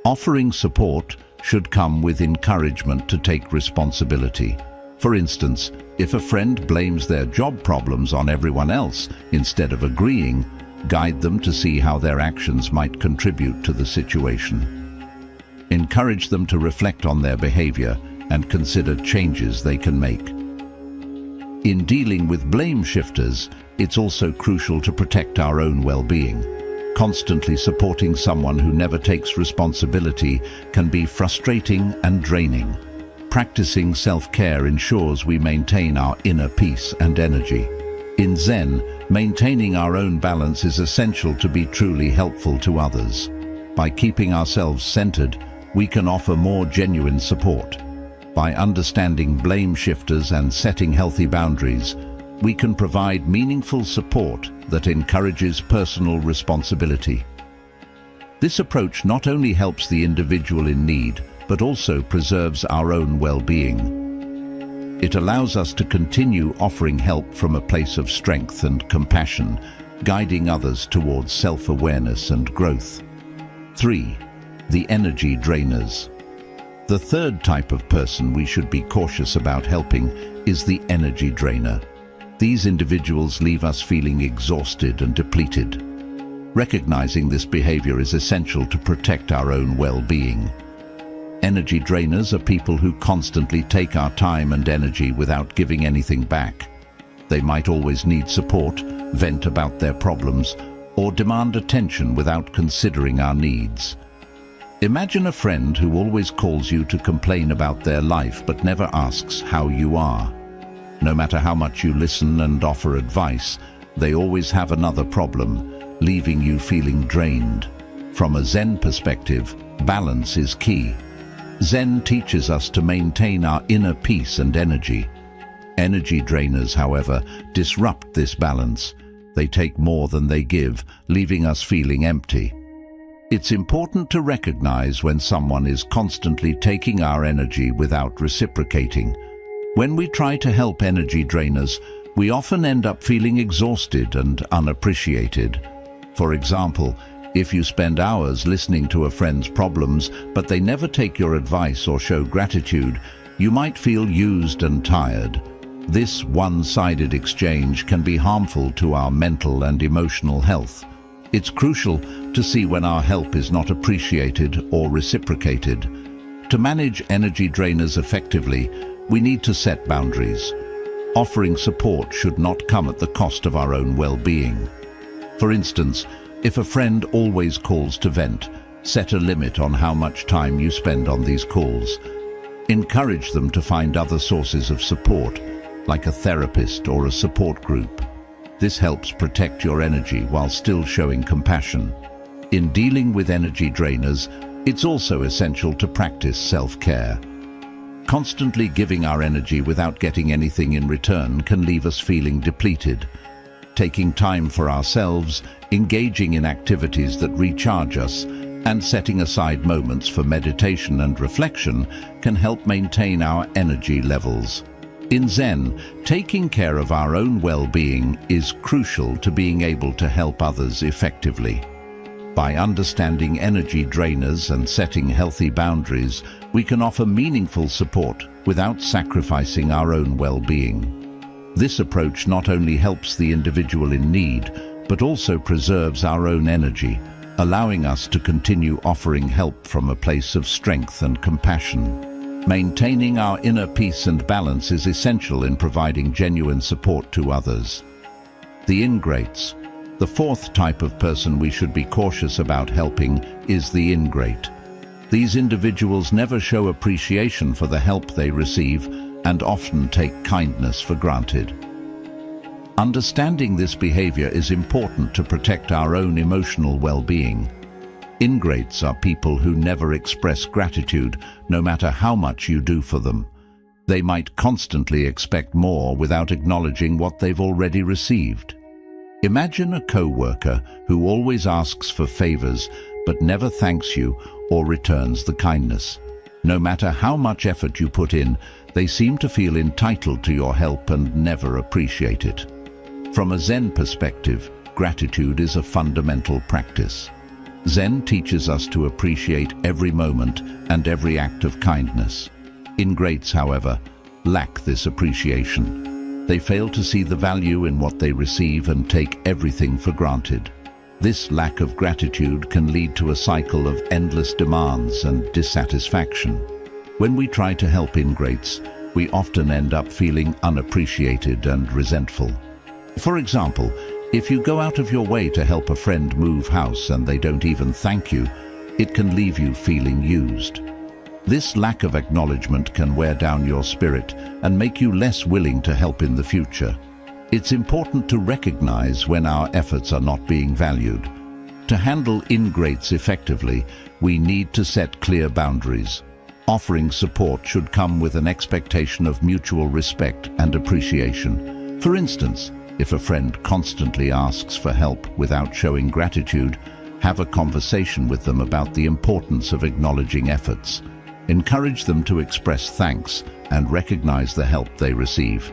Offering support should come with encouragement to take responsibility. For instance, if a friend blames their job problems on everyone else instead of agreeing, guide them to see how their actions might contribute to the situation. Encourage them to reflect on their behavior and consider changes they can make. In dealing with blame shifters, it's also crucial to protect our own well-being. Constantly supporting someone who never takes responsibility can be frustrating and draining. Practicing self-care ensures we maintain our inner peace and energy. In Zen, maintaining our own balance is essential to be truly helpful to others. By keeping ourselves centered, we can offer more genuine support. By understanding blame shifters and setting healthy boundaries, we can provide meaningful support that encourages personal responsibility. This approach not only helps the individual in need, but also preserves our own well-being. It allows us to continue offering help from a place of strength and compassion, guiding others towards self-awareness and growth. 3. The energy drainers. The third type of person we should be cautious about helping is the energy drainer. These individuals leave us feeling exhausted and depleted. Recognizing this behavior is essential to protect our own well-being. Energy drainers are people who constantly take our time and energy without giving anything back. They might always need support, vent about their problems, or demand attention without considering our needs. Imagine a friend who always calls you to complain about their life but never asks how you are. No matter how much you listen and offer advice, they always have another problem, leaving you feeling drained. From a Zen perspective, balance is key. Zen teaches us to maintain our inner peace and energy. Energy drainers, however, disrupt this balance. They take more than they give, leaving us feeling empty. It's important to recognize when someone is constantly taking our energy without reciprocating. When we try to help energy drainers, we often end up feeling exhausted and unappreciated. For example, if you spend hours listening to a friend's problems, but they never take your advice or show gratitude, you might feel used and tired. This one-sided exchange can be harmful to our mental and emotional health. It's crucial to see when our help is not appreciated or reciprocated. To manage energy drainers effectively, we need to set boundaries. Offering support should not come at the cost of our own well-being. For instance, if a friend always calls to vent, set a limit on how much time you spend on these calls. Encourage them to find other sources of support, like a therapist or a support group. This helps protect your energy while still showing compassion. In dealing with energy drainers, it's also essential to practice self-care. Constantly giving our energy without getting anything in return can leave us feeling depleted. Taking time for ourselves, engaging in activities that recharge us, and setting aside moments for meditation and reflection can help maintain our energy levels. In Zen, taking care of our own well-being is crucial to being able to help others effectively. By understanding energy drainers and setting healthy boundaries, we can offer meaningful support without sacrificing our own well-being. This approach not only helps the individual in need, but also preserves our own energy, allowing us to continue offering help from a place of strength and compassion. Maintaining our inner peace and balance is essential in providing genuine support to others. The ingrates. The fourth type of person we should be cautious about helping is the ingrate. These individuals never show appreciation for the help they receive and often take kindness for granted. Understanding this behavior is important to protect our own emotional well-being. Ingrates are people who never express gratitude, no matter how much you do for them. They might constantly expect more without acknowledging what they've already received. Imagine a co-worker who always asks for favors but never thanks you or returns the kindness. No matter how much effort you put in, they seem to feel entitled to your help and never appreciate it. From a Zen perspective, gratitude is a fundamental practice. Zen teaches us to appreciate every moment and every act of kindness. Ingrates, however, lack this appreciation. They fail to see the value in what they receive and take everything for granted. This lack of gratitude can lead to a cycle of endless demands and dissatisfaction. When we try to help ingrates, we often end up feeling unappreciated and resentful. For example, if you go out of your way to help a friend move house and they don't even thank you, it can leave you feeling used. This lack of acknowledgement can wear down your spirit and make you less willing to help in the future. It's important to recognize when our efforts are not being valued. To handle ingrates effectively, we need to set clear boundaries. Offering support should come with an expectation of mutual respect and appreciation. For instance, if a friend constantly asks for help without showing gratitude, have a conversation with them about the importance of acknowledging efforts. Encourage them to express thanks and recognize the help they receive.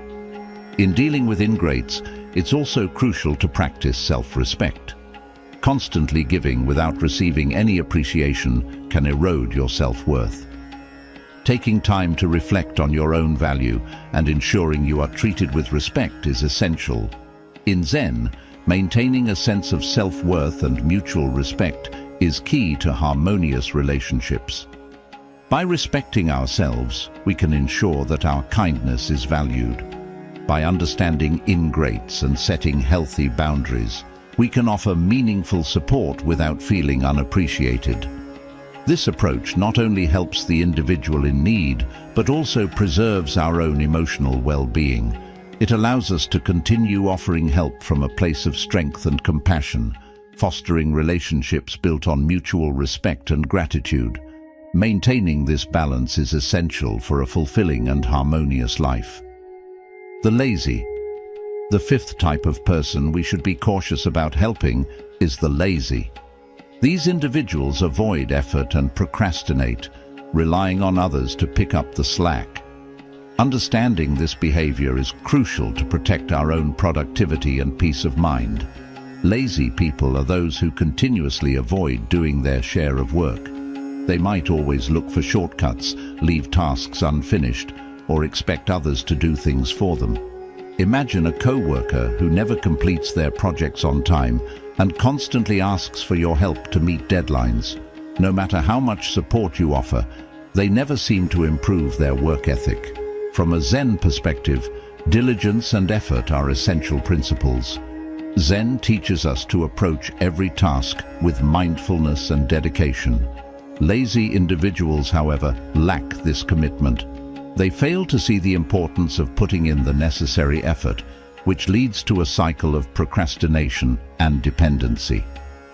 In dealing with ingrates, it's also crucial to practice self-respect. Constantly giving without receiving any appreciation can erode your self-worth. Taking time to reflect on your own value and ensuring you are treated with respect is essential. In Zen, maintaining a sense of self-worth and mutual respect is key to harmonious relationships. By respecting ourselves, we can ensure that our kindness is valued. By understanding ingrates and setting healthy boundaries, we can offer meaningful support without feeling unappreciated. This approach not only helps the individual in need, but also preserves our own emotional well-being. It allows us to continue offering help from a place of strength and compassion, fostering relationships built on mutual respect and gratitude. Maintaining this balance is essential for a fulfilling and harmonious life. The lazy. The fifth type of person we should be cautious about helping is the lazy. These individuals avoid effort and procrastinate, relying on others to pick up the slack. Understanding this behavior is crucial to protect our own productivity and peace of mind. Lazy people are those who continuously avoid doing their share of work. They might always look for shortcuts, leave tasks unfinished, or expect others to do things for them. Imagine a co-worker who never completes their projects on time and constantly asks for your help to meet deadlines. No matter how much support you offer, they never seem to improve their work ethic. From a Zen perspective, diligence and effort are essential principles. Zen teaches us to approach every task with mindfulness and dedication. Lazy individuals, however, lack this commitment. They fail to see the importance of putting in the necessary effort, which leads to a cycle of procrastination and dependency.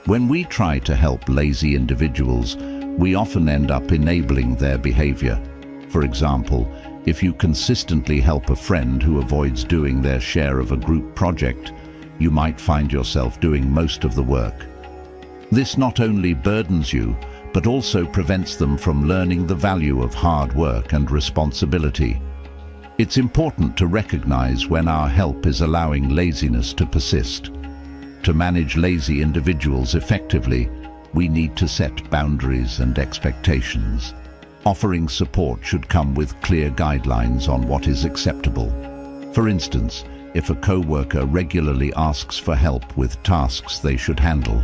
When we try to help lazy individuals, we often end up enabling their behavior. For example, if you consistently help a friend who avoids doing their share of a group project, you might find yourself doing most of the work. This not only burdens you, but also prevents them from learning the value of hard work and responsibility. It's important to recognize when our help is allowing laziness to persist. To manage lazy individuals effectively, we need to set boundaries and expectations. Offering support should come with clear guidelines on what is acceptable. For instance, if a co-worker regularly asks for help with tasks they should handle,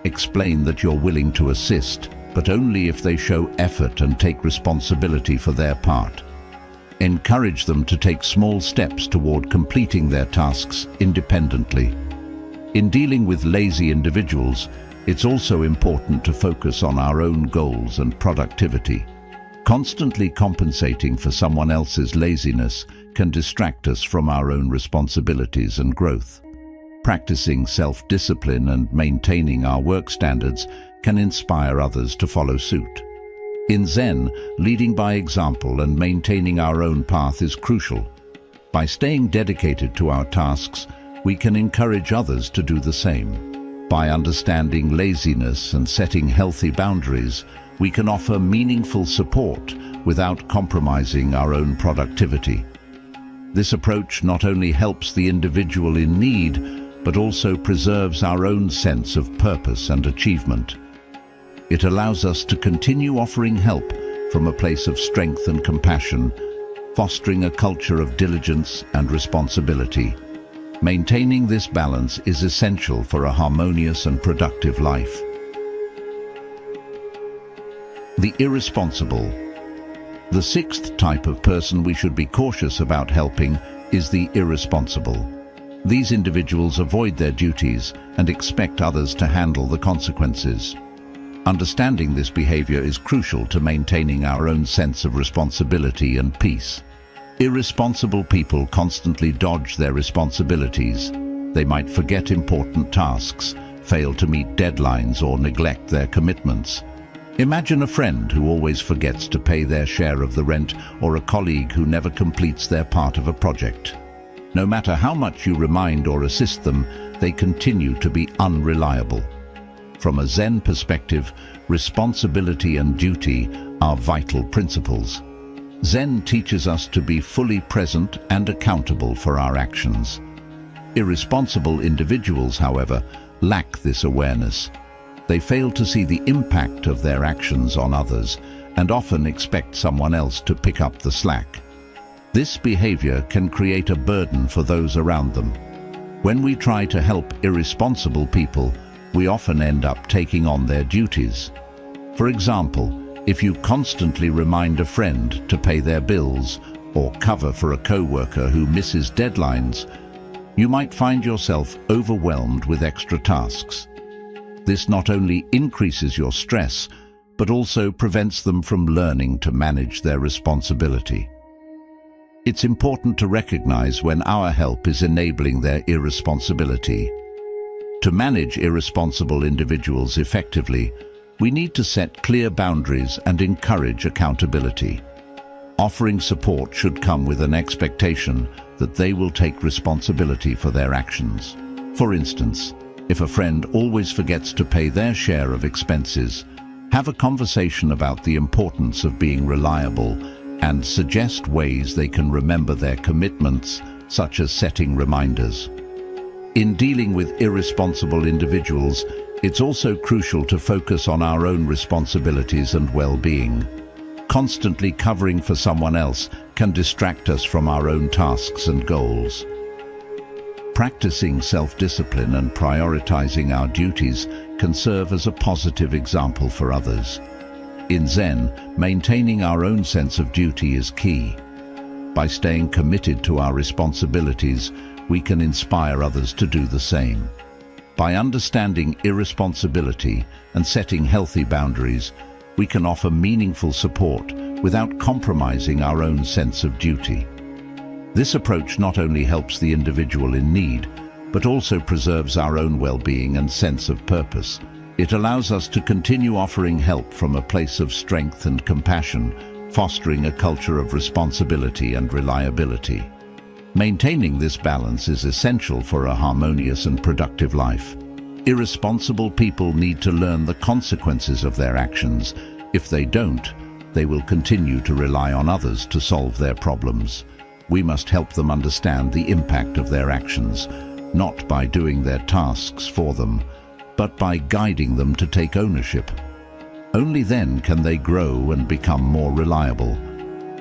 explain that you're willing to assist, but only if they show effort and take responsibility for their part. Encourage them to take small steps toward completing their tasks independently. In dealing with lazy individuals, it's also important to focus on our own goals and productivity. Constantly compensating for someone else's laziness can distract us from our own responsibilities and growth. Practicing self-discipline and maintaining our work standards can inspire others to follow suit. In Zen, leading by example and maintaining our own path is crucial. By staying dedicated to our tasks, we can encourage others to do the same. By understanding laziness and setting healthy boundaries, we can offer meaningful support without compromising our own productivity. This approach not only helps the individual in need, but also preserves our own sense of purpose and achievement. It allows us to continue offering help from a place of strength and compassion, fostering a culture of diligence and responsibility. Maintaining this balance is essential for a harmonious and productive life. The irresponsible. The sixth type of person we should be cautious about helping is the irresponsible. These individuals avoid their duties and expect others to handle the consequences. Understanding this behavior is crucial to maintaining our own sense of responsibility and peace. Irresponsible people constantly dodge their responsibilities. They might forget important tasks, fail to meet deadlines, or neglect their commitments. Imagine a friend who always forgets to pay their share of the rent, or a colleague who never completes their part of a project. No matter how much you remind or assist them, they continue to be unreliable. From a Zen perspective, responsibility and duty are vital principles. Zen teaches us to be fully present and accountable for our actions. Irresponsible individuals, however, lack this awareness. They fail to see the impact of their actions on others and often expect someone else to pick up the slack. This behavior can create a burden for those around them. When we try to help irresponsible people, we often end up taking on their duties. For example, if you constantly remind a friend to pay their bills or cover for a co-worker who misses deadlines, you might find yourself overwhelmed with extra tasks. This not only increases your stress, but also prevents them from learning to manage their responsibility. It's important to recognize when our help is enabling their irresponsibility. To manage irresponsible individuals effectively, we need to set clear boundaries and encourage accountability. Offering support should come with an expectation that they will take responsibility for their actions. For instance, if a friend always forgets to pay their share of expenses, have a conversation about the importance of being reliable and suggest ways they can remember their commitments, such as setting reminders. In dealing with irresponsible individuals, it's also crucial to focus on our own responsibilities and well-being. Constantly covering for someone else can distract us from our own tasks and goals. Practicing self-discipline and prioritizing our duties can serve as a positive example for others. In Zen, maintaining our own sense of duty is key. By staying committed to our responsibilities, we can inspire others to do the same. By understanding irresponsibility and setting healthy boundaries, we can offer meaningful support without compromising our own sense of duty. This approach not only helps the individual in need, but also preserves our own well-being and sense of purpose. It allows us to continue offering help from a place of strength and compassion, fostering a culture of responsibility and reliability. Maintaining this balance is essential for a harmonious and productive life. Irresponsible people need to learn the consequences of their actions. If they don't, they will continue to rely on others to solve their problems. We must help them understand the impact of their actions, not by doing their tasks for them, but by guiding them to take ownership. Only then can they grow and become more reliable.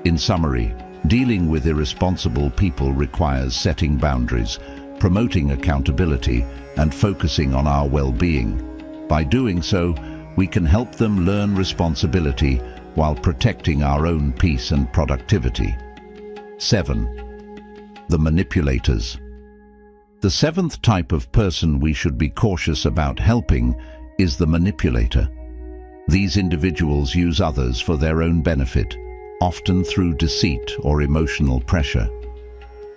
In summary, dealing with irresponsible people requires setting boundaries, promoting accountability, and focusing on our well-being. By doing so, we can help them learn responsibility while protecting our own peace and productivity. 7. The manipulators. The seventh type of person we should be cautious about helping is the manipulator. These individuals use others for their own benefit, often through deceit or emotional pressure.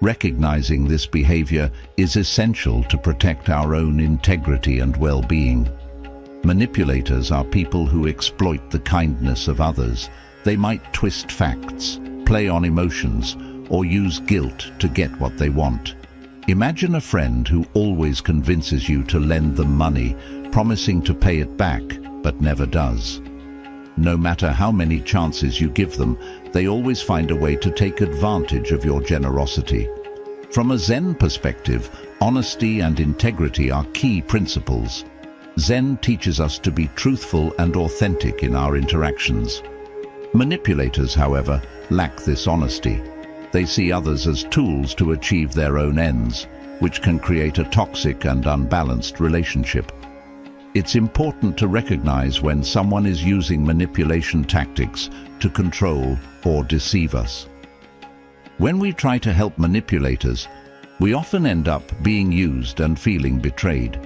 Recognizing this behavior is essential to protect our own integrity and well-being. Manipulators are people who exploit the kindness of others. They might twist facts, play on emotions, or use guilt to get what they want. Imagine a friend who always convinces you to lend them money, promising to pay it back, but never does. No matter how many chances you give them, they always find a way to take advantage of your generosity. From a Zen perspective, honesty and integrity are key principles. Zen teaches us to be truthful and authentic in our interactions. Manipulators, however, lack this honesty. They see others as tools to achieve their own ends, which can create a toxic and unbalanced relationship. It's important to recognize when someone is using manipulation tactics to control or deceive us. When we try to help manipulators, we often end up being used and feeling betrayed.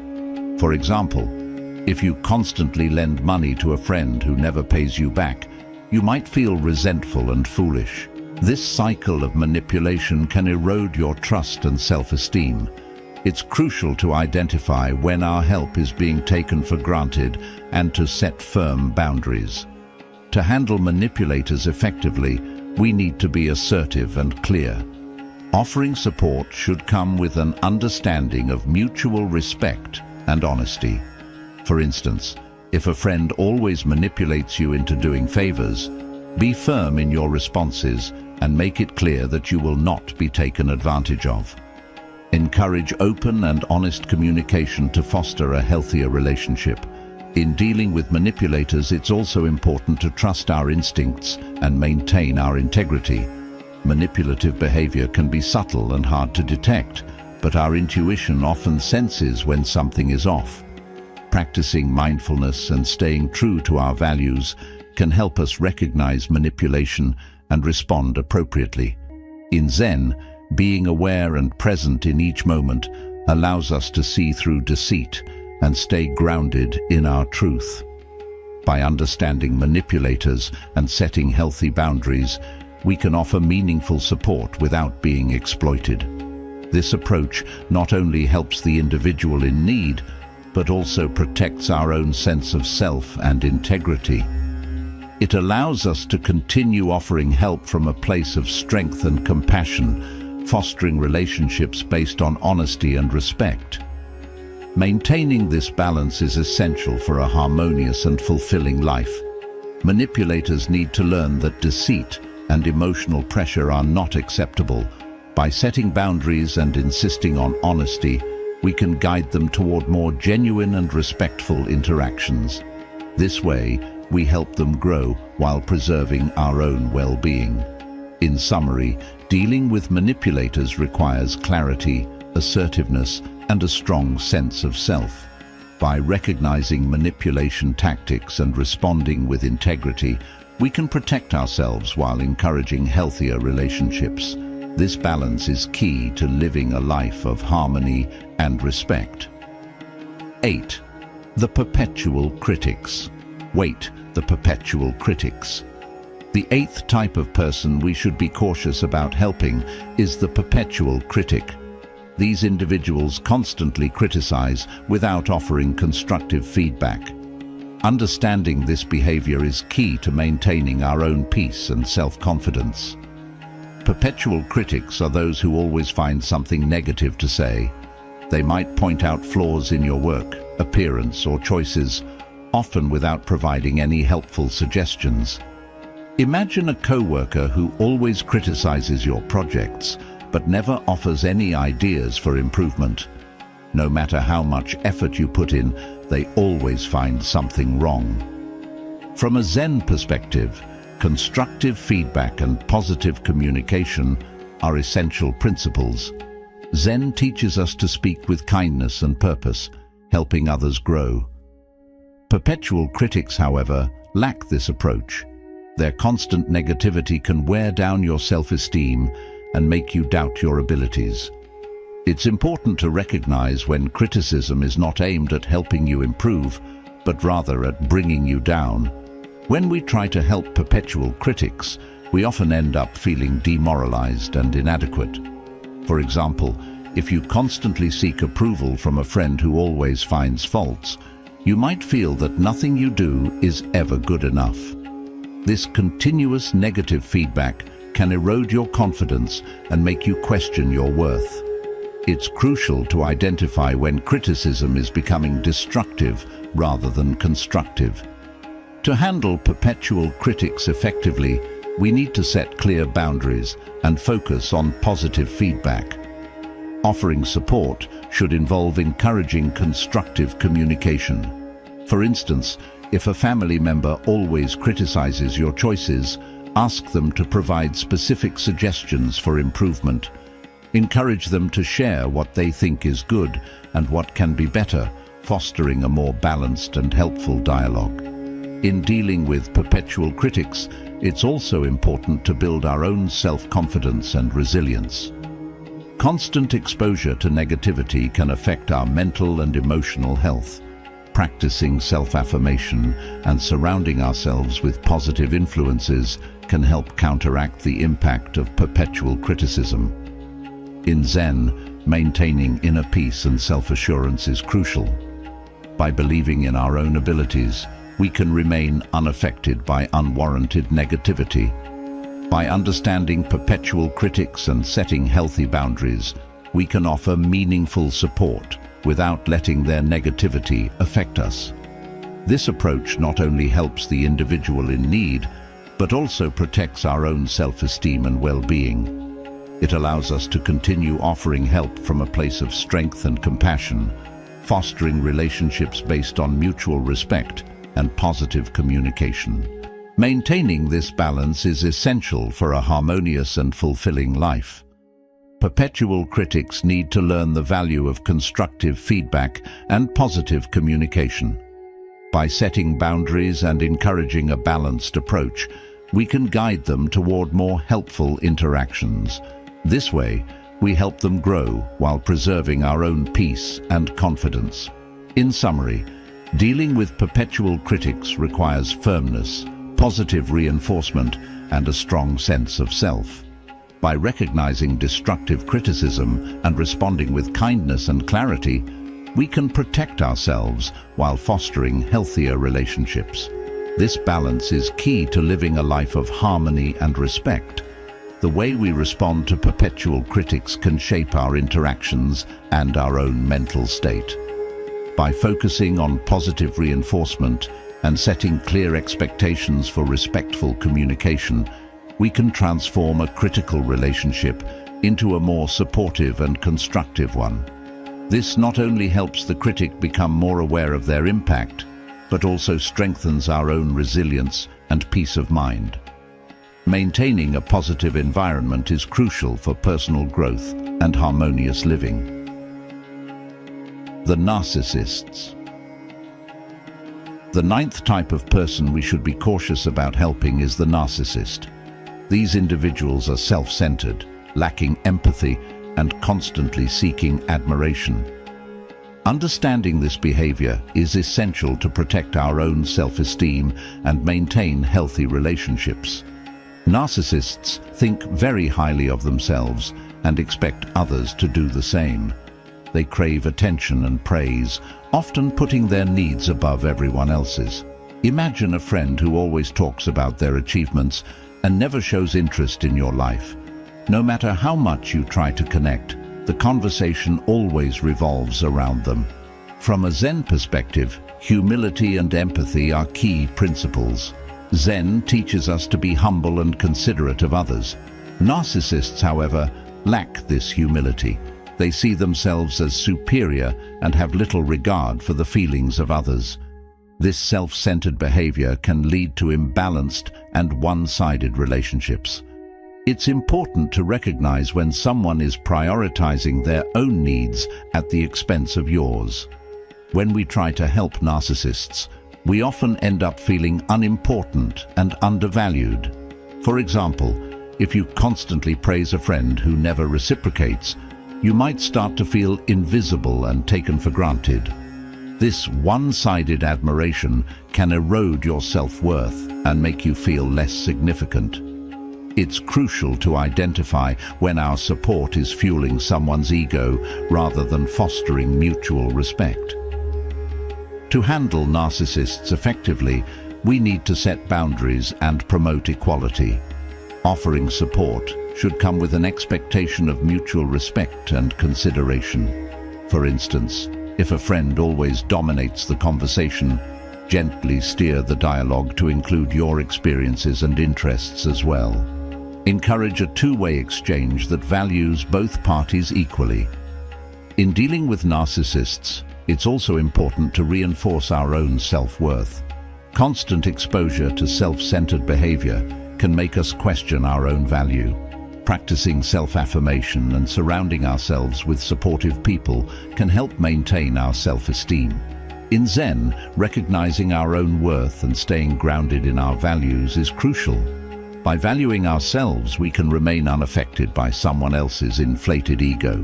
For example, if you constantly lend money to a friend who never pays you back, you might feel resentful and foolish. This cycle of manipulation can erode your trust and self-esteem. It's crucial to identify when our help is being taken for granted and to set firm boundaries. To handle manipulators effectively, we need to be assertive and clear. Offering support should come with an understanding of mutual respect and honesty. For instance, if a friend always manipulates you into doing favors, be firm in your responses and make it clear that you will not be taken advantage of. Encourage open and honest communication to foster a healthier relationship. In dealing with manipulators, it's also important to trust our instincts and maintain our integrity. Manipulative behavior can be subtle and hard to detect, but our intuition often senses when something is off. Practicing mindfulness and staying true to our values can help us recognize manipulation and respond appropriately. In Zen, being aware and present in each moment allows us to see through deceit and stay grounded in our truth. By understanding manipulators and setting healthy boundaries, we can offer meaningful support without being exploited. This approach not only helps the individual in need, but also protects our own sense of self and integrity. It allows us to continue offering help from a place of strength and compassion, fostering relationships based on honesty and respect. Maintaining this balance is essential for a harmonious and fulfilling life. Manipulators need to learn that deceit and emotional pressure are not acceptable. By setting boundaries and insisting on honesty, we can guide them toward more genuine and respectful interactions. This way, we help them grow while preserving our own well-being. In summary, dealing with manipulators requires clarity, assertiveness, and a strong sense of self. By recognizing manipulation tactics and responding with integrity, we can protect ourselves while encouraging healthier relationships. This balance is key to living a life of harmony and respect. 8. The perpetual critics. Wait, the perpetual critics. The eighth type of person we should be cautious about helping is the perpetual critic. These individuals constantly criticize without offering constructive feedback. Understanding this behavior is key to maintaining our own peace and self-confidence. Perpetual critics are those who always find something negative to say. They might point out flaws in your work, appearance, or choices, often without providing any helpful suggestions. Imagine a co-worker who always criticizes your projects, but never offers any ideas for improvement. No matter how much effort you put in, they always find something wrong. From a Zen perspective, constructive feedback and positive communication are essential principles. Zen teaches us to speak with kindness and purpose, helping others grow. Perpetual critics, however, lack this approach. Their constant negativity can wear down your self-esteem and make you doubt your abilities. It's important to recognize when criticism is not aimed at helping you improve, but rather at bringing you down. When we try to help perpetual critics, we often end up feeling demoralized and inadequate. For example, if you constantly seek approval from a friend who always finds faults, you might feel that nothing you do is ever good enough. This continuous negative feedback can erode your confidence and make you question your worth. It's crucial to identify when criticism is becoming destructive rather than constructive. To handle perpetual critics effectively, we need to set clear boundaries and focus on positive feedback. Offering support should involve encouraging constructive communication. For instance, if a family member always criticizes your choices, ask them to provide specific suggestions for improvement. Encourage them to share what they think is good and what can be better, fostering a more balanced and helpful dialogue. In dealing with perpetual critics, it's also important to build our own self-confidence and resilience. Constant exposure to negativity can affect our mental and emotional health. Practicing self-affirmation and surrounding ourselves with positive influences can help counteract the impact of perpetual criticism. In Zen, maintaining inner peace and self-assurance is crucial. By believing in our own abilities, we can remain unaffected by unwarranted negativity. By understanding perpetual critics and setting healthy boundaries, we can offer meaningful support without letting their negativity affect us. This approach not only helps the individual in need, but also protects our own self-esteem and well-being. It allows us to continue offering help from a place of strength and compassion, fostering relationships based on mutual respect and positive communication. Maintaining this balance is essential for a harmonious and fulfilling life. Perpetual critics need to learn the value of constructive feedback and positive communication. By setting boundaries and encouraging a balanced approach, we can guide them toward more helpful interactions. This way, we help them grow while preserving our own peace and confidence. In summary, dealing with perpetual critics requires firmness, positive reinforcement, and a strong sense of self. By recognizing destructive criticism and responding with kindness and clarity, we can protect ourselves while fostering healthier relationships. This balance is key to living a life of harmony and respect. The way we respond to perpetual critics can shape our interactions and our own mental state. By focusing on positive reinforcement and setting clear expectations for respectful communication, we can transform a critical relationship into a more supportive and constructive one. This not only helps the critic become more aware of their impact, but also strengthens our own resilience and peace of mind. Maintaining a positive environment is crucial for personal growth and harmonious living. The narcissists. The ninth type of person we should be cautious about helping is the narcissist. These individuals are self-centered, lacking empathy, and constantly seeking admiration. Understanding this behavior is essential to protect our own self-esteem and maintain healthy relationships. Narcissists think very highly of themselves and expect others to do the same. They crave attention and praise, often putting their needs above everyone else's. Imagine a friend who always talks about their achievements and never shows interest in your life. No matter how much you try to connect, the conversation always revolves around them. From a Zen perspective, humility and empathy are key principles. Zen teaches us to be humble and considerate of others. Narcissists, however, lack this humility. They see themselves as superior and have little regard for the feelings of others. This self-centered behavior can lead to imbalanced and one-sided relationships. It's important to recognize when someone is prioritizing their own needs at the expense of yours. When we try to help narcissists, we often end up feeling unimportant and undervalued. For example, if you constantly praise a friend who never reciprocates, you might start to feel invisible and taken for granted. This one-sided admiration can erode your self-worth and make you feel less significant. It's crucial to identify when our support is fueling someone's ego rather than fostering mutual respect. To handle narcissists effectively, we need to set boundaries and promote equality. Offering support should come with an expectation of mutual respect and consideration. For instance, if a friend always dominates the conversation, gently steer the dialogue to include your experiences and interests as well. Encourage a two-way exchange that values both parties equally. In dealing with narcissists, it's also important to reinforce our own self-worth. Constant exposure to self-centered behavior can make us question our own value. Practicing self-affirmation and surrounding ourselves with supportive people can help maintain our self-esteem. In Zen, recognizing our own worth and staying grounded in our values is crucial. By valuing ourselves, we can remain unaffected by someone else's inflated ego.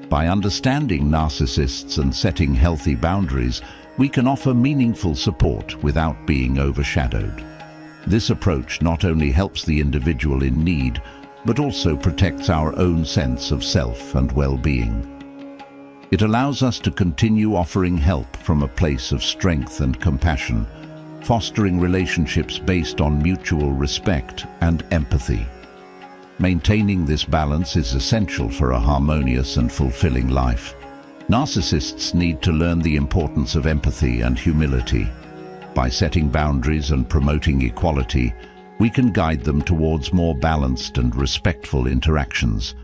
By understanding narcissists and setting healthy boundaries, we can offer meaningful support without being overshadowed. This approach not only helps the individual in need, but also protects our own sense of self and well-being. It allows us to continue offering help from a place of strength and compassion, fostering relationships based on mutual respect and empathy. Maintaining this balance is essential for a harmonious and fulfilling life. Narcissists need to learn the importance of empathy and humility. By setting boundaries and promoting equality, we can guide them towards more balanced and respectful interactions.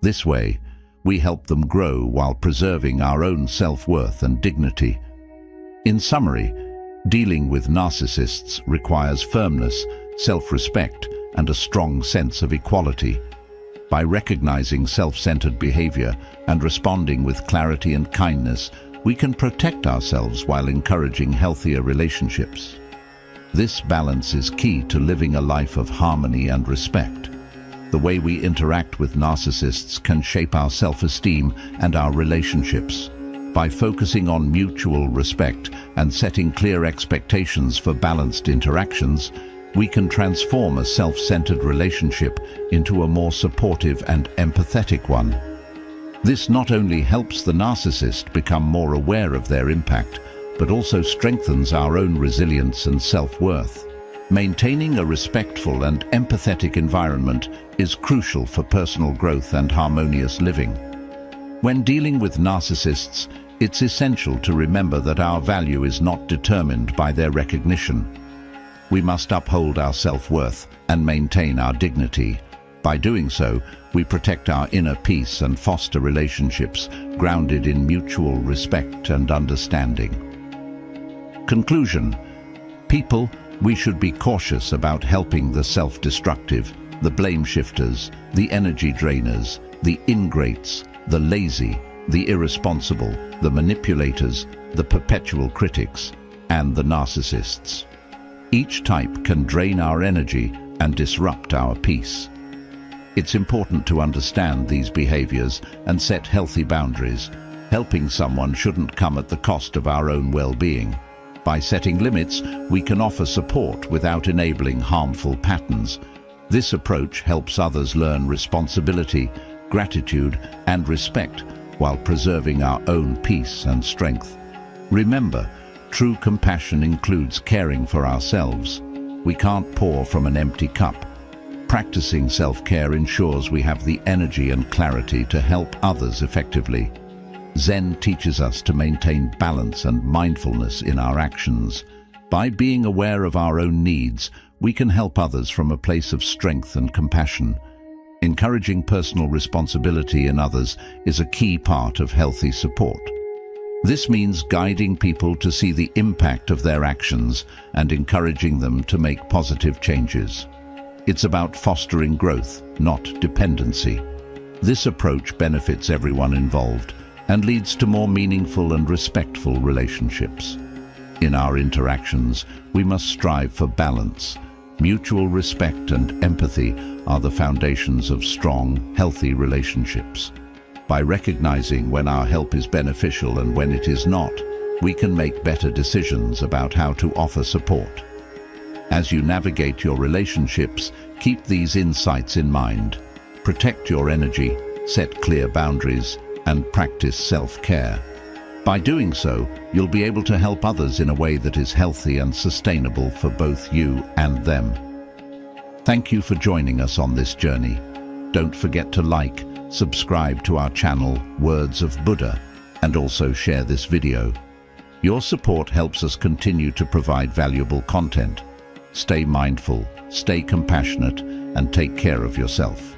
This way, we help them grow while preserving our own self-worth and dignity. In summary, dealing with narcissists requires firmness, self-respect, and a strong sense of equality. By recognizing self-centered behavior and responding with clarity and kindness, we can protect ourselves while encouraging healthier relationships. This balance is key to living a life of harmony and respect. The way we interact with narcissists can shape our self-esteem and our relationships. By focusing on mutual respect and setting clear expectations for balanced interactions, we can transform a self-centered relationship into a more supportive and empathetic one. This not only helps the narcissist become more aware of their impact, but also strengthens our own resilience and self-worth. Maintaining a respectful and empathetic environment is crucial for personal growth and harmonious living. When dealing with narcissists, it's essential to remember that our value is not determined by their recognition. We must uphold our self-worth and maintain our dignity. By doing so, we protect our inner peace and foster relationships grounded in mutual respect and understanding. Conclusion: people, we should be cautious about helping the self-destructive, the blame-shifters, the energy drainers, the ingrates, the lazy, the irresponsible, the manipulators, the perpetual critics, and the narcissists. Each type can drain our energy and disrupt our peace. It's important to understand these behaviors and set healthy boundaries. Helping someone shouldn't come at the cost of our own well-being. By setting limits, we can offer support without enabling harmful patterns. This approach helps others learn responsibility, gratitude, and respect while preserving our own peace and strength. Remember, true compassion includes caring for ourselves. We can't pour from an empty cup. Practicing self-care ensures we have the energy and clarity to help others effectively. Zen teaches us to maintain balance and mindfulness in our actions. By being aware of our own needs, we can help others from a place of strength and compassion. Encouraging personal responsibility in others is a key part of healthy support. This means guiding people to see the impact of their actions and encouraging them to make positive changes. It's about fostering growth, not dependency. This approach benefits everyone involved and leads to more meaningful and respectful relationships. In our interactions, we must strive for balance. Mutual respect and empathy are the foundations of strong, healthy relationships. By recognizing when our help is beneficial and when it is not, we can make better decisions about how to offer support. As you navigate your relationships, keep these insights in mind. Protect your energy, set clear boundaries, and practice self-care. By doing so, you'll be able to help others in a way that is healthy and sustainable for both you and them. Thank you for joining us on this journey. Don't forget to like, subscribe to our channel, Words of Buddha, and also share this video. Your support helps us continue to provide valuable content. Stay mindful, stay compassionate, and take care of yourself.